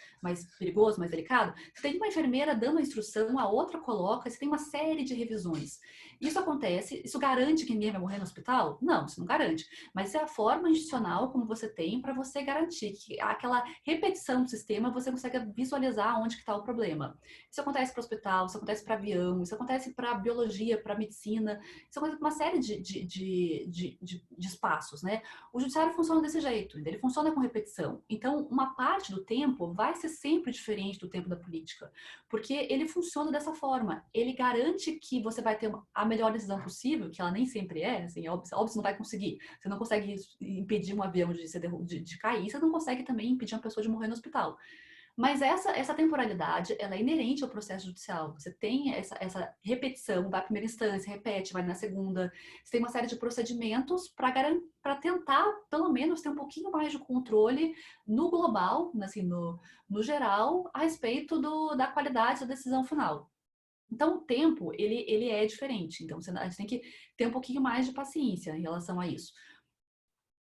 perigoso, mais delicado, você tem uma enfermeira dando a instrução, a outra coloca, você tem uma série de revisões. Isso acontece, isso garante que ninguém vai morrer no hospital? Não, isso não garante. Mas é a forma institucional como você tem para você garantir que aquela repetição do sistema você consegue visualizar onde que está o problema. Isso acontece para o hospital, isso acontece para avião, isso acontece para biologia, para medicina, isso acontece para uma série de espaços, né? O judiciário funciona desse jeito, ele funciona com repetição. Então, uma parte do tempo vai ser sempre diferente do tempo da política, porque ele funciona dessa forma. Ele garante que você vai ter a melhor decisão possível, que ela nem sempre é, assim, óbvio, você não vai conseguir. Você não consegue impedir um avião de cair, você não consegue também impedir uma pessoa de morrer no hospital. Mas essa temporalidade, ela é inerente ao processo judicial. Você tem essa repetição, vai à primeira instância, repete, vai na segunda. Você tem uma série de procedimentos para tentar, pelo menos, ter um pouquinho mais de controle no global, assim, no geral, a respeito da qualidade da decisão final. Então, o tempo, ele é diferente. Então, a gente tem que ter um pouquinho mais de paciência em relação a isso.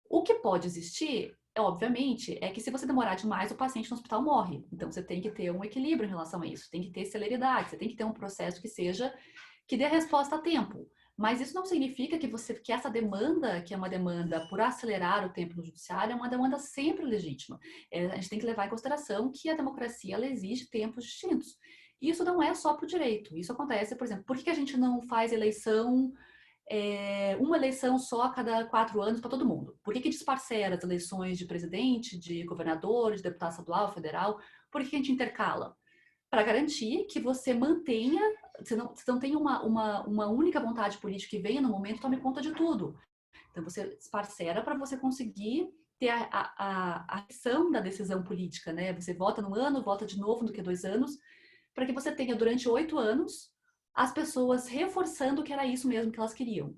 O que pode existir, obviamente, é que se você demorar demais, o paciente no hospital morre. Então, você tem que ter um equilíbrio em relação a isso. Tem que ter celeridade, você tem que ter um processo que dê resposta a tempo. Mas isso não significa que essa demanda, que é uma demanda por acelerar o tempo no judiciário, é uma demanda sempre legítima. A gente tem que levar em consideração que a democracia ela exige tempos distintos. E isso não é só para o direito. Isso acontece, por exemplo, por que a gente não faz eleição uma eleição só a cada 4 anos para todo mundo? Por que desparcera as eleições de presidente, de governador, de deputado estadual, federal? Por que a gente intercala? Para garantir que você mantenha, você não tenha uma única vontade política que venha no momento e tome conta de tudo. Então, você desparcera para você conseguir ter a ação da decisão política, né? Você vota num ano, vota de novo do que 2 anos, para que você tenha durante 8 anos as pessoas reforçando que era isso mesmo que elas queriam.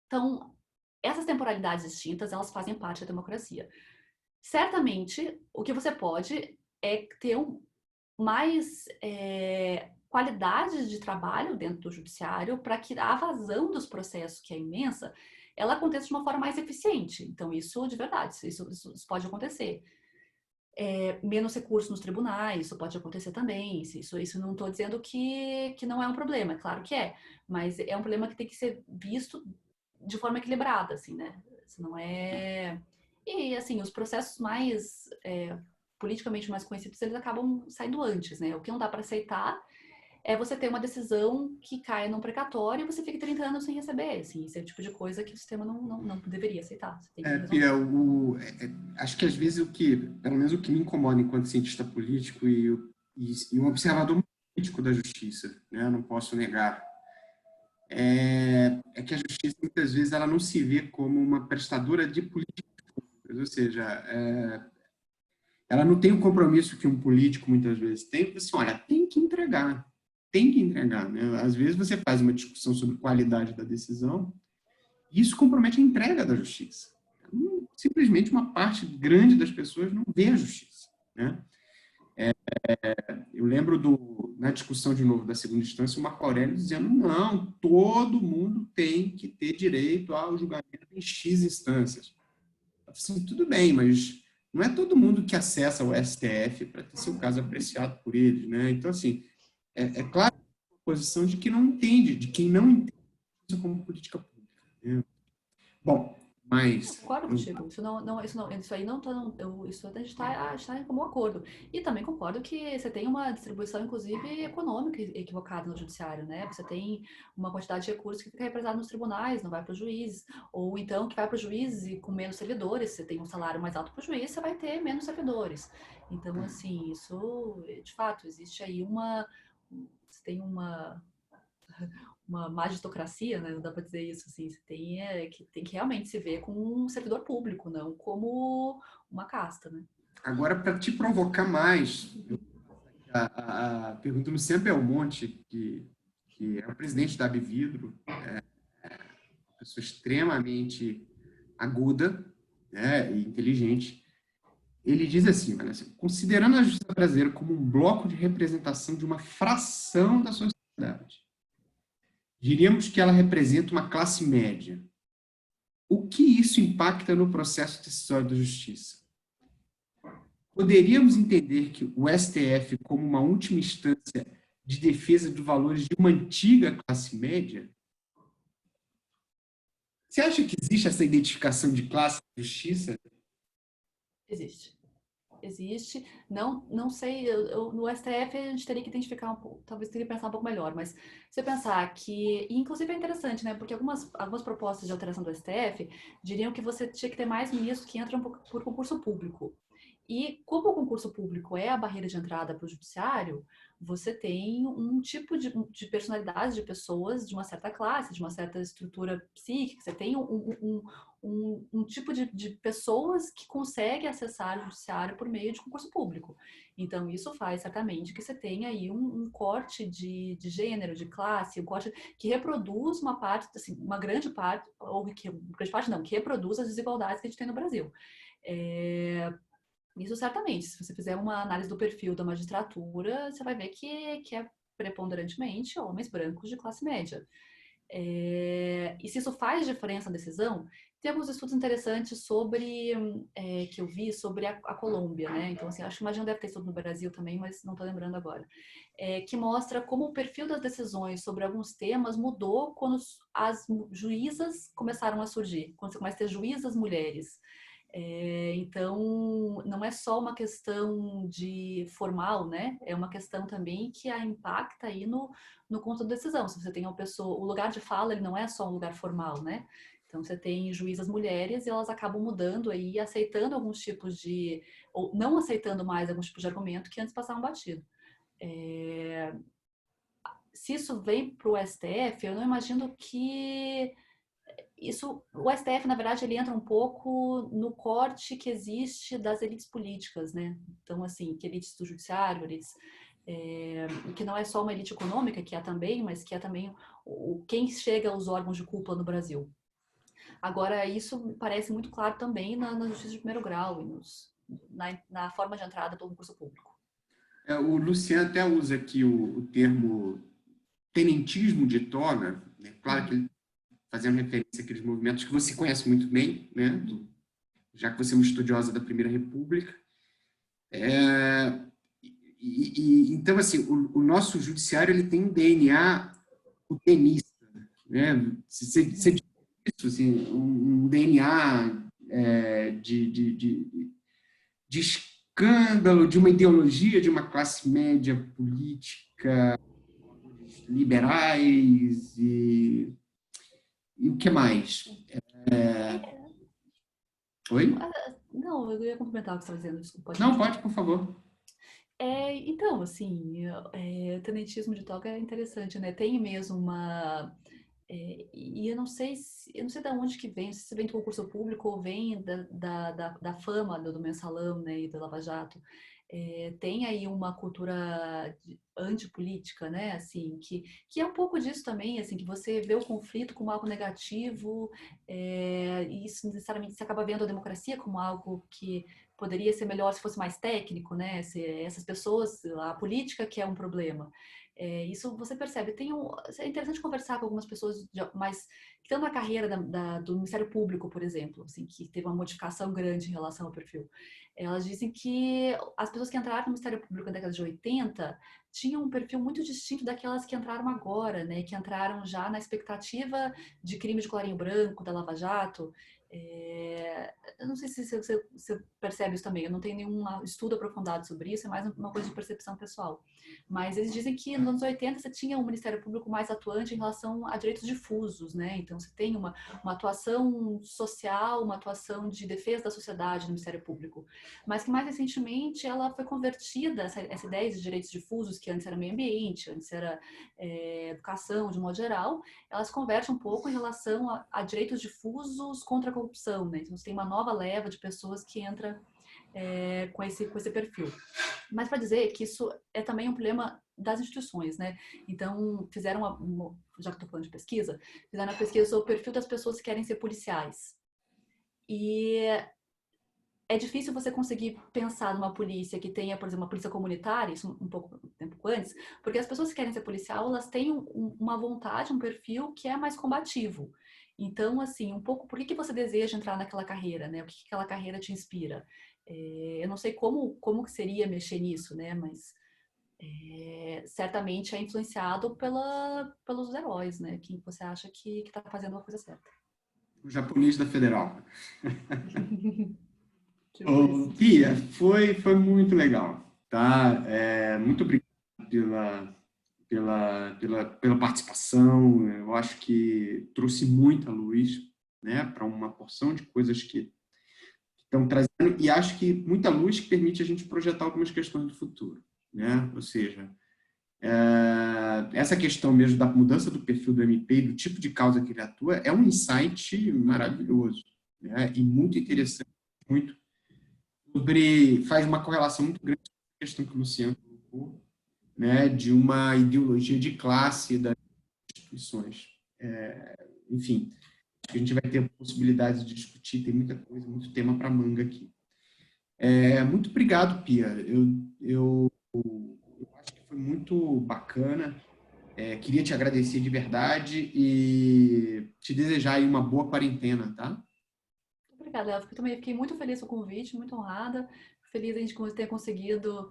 Então, essas temporalidades distintas, elas fazem parte da democracia. Certamente, o que você pode é ter mais qualidade de trabalho dentro do judiciário para que a vazão dos processos, que é imensa, ela aconteça de uma forma mais eficiente. Então, isso de verdade, isso pode acontecer. Menos recursos nos tribunais, isso pode acontecer também. Isso não estou dizendo que não é um problema, claro que é, mas é um problema que tem que ser visto de forma equilibrada, assim, né? Isso não é... E, assim, os processos mais politicamente mais conhecidos, eles acabam saindo antes, né? O que não dá para aceitar é você ter uma decisão que caia num precatório e você fica 30 anos sem receber, assim, esse é o tipo de coisa que o sistema não deveria aceitar. Você tem que Pia, acho que às vezes pelo menos o que me incomoda enquanto cientista político e um observador político da justiça, né, eu não posso negar, é que a justiça muitas vezes ela não se vê como uma prestadora de políticas públicas, ou seja, ela não tem o compromisso que um político muitas vezes tem, assim, olha, tem que entregar, né? Às vezes você faz uma discussão sobre qualidade da decisão e isso compromete a entrega da justiça. Simplesmente uma parte grande das pessoas não vê a justiça, né? Eu lembro na discussão de novo da segunda instância, o Marco Aurélio dizendo, não, todo mundo tem que ter direito ao julgamento em X instâncias. Assim, tudo bem, mas não é todo mundo que acessa o STF para ter seu caso apreciado por eles, né? Então, assim, é claro a posição de quem não entende, de quem não entende isso como política pública, né? Bom, Eu mas... concordo contigo. Isso aí não tá, isso a gente está em comum acordo. E também concordo que você tem uma distribuição, inclusive, econômica equivocada no judiciário, né? Você tem uma quantidade de recursos que fica represado nos tribunais, não vai para os juízes. Ou então que vai para os juízes e com menos servidores, você tem um salário mais alto para o juiz, você vai ter menos servidores. Então, assim, isso, de fato, existe aí você tem uma magistocracia, né? Não dá para dizer isso assim. Você tem que realmente se ver como um servidor público, não como uma casta, né? Agora, para te provocar mais, a pergunta do Luciano Belmonte, que é o presidente da Abvidro, uma pessoa extremamente aguda, né, e inteligente. Ele diz assim, olha, considerando a justiça brasileira como um bloco de representação de uma fração da sociedade, diríamos que ela representa uma classe média. O que isso impacta no processo decisório da justiça? Poderíamos entender que o STF como uma última instância de defesa de valores de uma antiga classe média? Você acha que existe essa identificação de classe na justiça? Existe. Existe. Não sei, no STF a gente teria que identificar um pouco, talvez teria que pensar um pouco melhor, mas se você pensar que, e inclusive é interessante, né, porque algumas propostas de alteração do STF diriam que você tinha que ter mais ministros que entram por concurso público. E como o concurso público é a barreira de entrada para o judiciário, você tem um tipo de personalidade de pessoas de uma certa classe, de uma certa estrutura psíquica, você tem um tipo de pessoas que conseguem acessar o judiciário por meio de concurso público. Então, isso faz certamente que você tenha aí um corte de gênero, de classe, um corte que reproduz uma parte, assim, uma grande parte, ou que grande parte não, que reproduz as desigualdades que a gente tem no Brasil. Isso certamente, se você fizer uma análise do perfil da magistratura, você vai ver que é preponderantemente homens brancos de classe média. E se isso faz diferença na decisão, tem alguns estudos interessantes que eu vi sobre a Colômbia, né? Então, assim, acho que imagino deve ter estudo no Brasil também, mas não estou lembrando agora. Que mostra como o perfil das decisões sobre alguns temas mudou quando as juízas começaram a surgir, quando você começa a ter juízas mulheres. Então, não é só uma questão de formal, né? É uma questão também que a impacta aí no conto da decisão. Se você tem uma pessoa, o lugar de fala, ele não é só um lugar formal, né? Então, você tem juízas mulheres e elas acabam mudando aí, aceitando alguns tipos ou não aceitando mais alguns tipos de argumento que antes passavam batido. Se isso vem para o STF, eu não imagino que o STF, na verdade, ele entra um pouco no corte que existe das elites políticas, né? Então, assim, que elites do judiciário, que não é só uma elite econômica, que é também, mas que é também quem chega aos órgãos de cúpula no Brasil. Agora, isso me parece muito claro também na justiça de primeiro grau e na forma de entrada pelo concurso público. O Luciano até usa aqui o termo tenentismo de toga, né? Claro que ele fazendo referência àqueles movimentos que você conhece muito bem, né? Já que você é uma estudiosa da Primeira República. Então, assim, o nosso judiciário ele tem um DNA o tenista, né? Você diz isso, assim, um DNA de escândalo, de uma ideologia de uma classe média política, liberais e o que mais? Oi? Não, eu ia complementar o que você estava dizendo, desculpa, pode Não, continuar. pode, por favor. Então, assim, tenentismo de toga é interessante, né? Tem mesmo e eu não sei de onde que vem, se vem do concurso público ou vem da fama do Mensalão, né, e do Lava Jato. Tem aí uma cultura antipolítica, né, assim, que é um pouco disso também, assim, que você vê o conflito como algo negativo, e isso necessariamente você acaba vendo a democracia como algo que poderia ser melhor se fosse mais técnico, né? Se essas pessoas, a política que é um problema. Isso você percebe. É interessante conversar com algumas pessoas mais que estão na carreira do Ministério Público, por exemplo, assim, que teve uma modificação grande em relação ao perfil. Elas dizem que as pessoas que entraram no Ministério Público na década de 80 tinham um perfil muito distinto daquelas que entraram agora, né? Que entraram já na expectativa de crime de colarinho branco, da Lava Jato. Eu não sei se você percebe isso também, eu não tenho nenhum estudo aprofundado sobre isso, é mais uma coisa de percepção pessoal. Mas eles dizem que nos anos 80 você tinha um Ministério Público mais atuante em relação a direitos difusos, né? Então você tem uma atuação social, uma atuação de defesa da sociedade no Ministério Público. Mas que mais recentemente ela foi convertida, essa ideia de direitos difusos, que antes era meio ambiente, antes era educação de modo geral, elas convergem um pouco em relação a direitos difusos contra a corrupção, né? Então, você tem uma nova leva de pessoas que entra com esse perfil. Mas para dizer que isso é também um problema das instituições, né? Então, fizeram já que estou falando de pesquisa, fizeram uma pesquisa sobre o perfil das pessoas que querem ser policiais. E é difícil você conseguir pensar numa polícia que tenha, por exemplo, uma polícia comunitária, isso um pouco tempo antes, porque as pessoas que querem ser policial, elas têm uma vontade, um perfil que é mais combativo. Então, assim, um pouco, por que você deseja entrar naquela carreira, né? O que aquela carreira te inspira? Eu não sei como que seria mexer nisso, né? Mas certamente é influenciado pelos heróis, né? Quem você acha que está fazendo a coisa certa. O japonês da Federal. Pia, foi muito legal, tá? Muito obrigado pela participação. Eu acho que trouxe muita luz, né, para uma porção de coisas que estão trazendo, e acho que muita luz que permite a gente projetar algumas questões do futuro, né? Ou seja, essa questão mesmo da mudança do perfil do MP e do tipo de causa que ele atua é um insight maravilhoso, né? E muito interessante, muito faz uma correlação muito grande com a questão que o Luciano colocou, né, de uma ideologia de classe das instituições. Enfim, acho que a gente vai ter possibilidade de discutir, tem muita coisa, muito tema para manga aqui. Muito obrigado, Pia. Eu acho que foi muito bacana. Queria te agradecer de verdade e te desejar aí uma boa quarentena, tá? Obrigada, Elfa. Eu também fiquei muito feliz com o convite, muito honrada. Feliz a gente ter conseguido,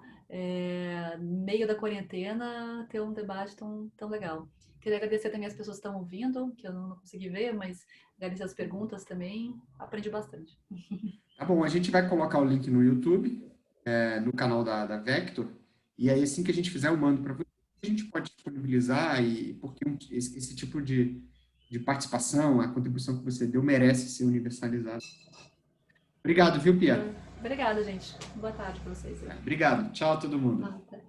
no meio da quarentena, ter um debate tão legal. Queria agradecer também as pessoas que estão ouvindo, que eu não consegui ver, mas agradecer as perguntas também. Aprendi bastante. Tá bom, a gente vai colocar o link no YouTube, no canal da Vector, e aí assim que a gente fizer, eu mando para você. A gente pode disponibilizar, porque esse tipo de participação, a contribuição que você deu, merece ser universalizada. Obrigado, viu, Pia? Obrigada, gente. Boa tarde para vocês. Obrigado. Tchau, todo mundo. Até.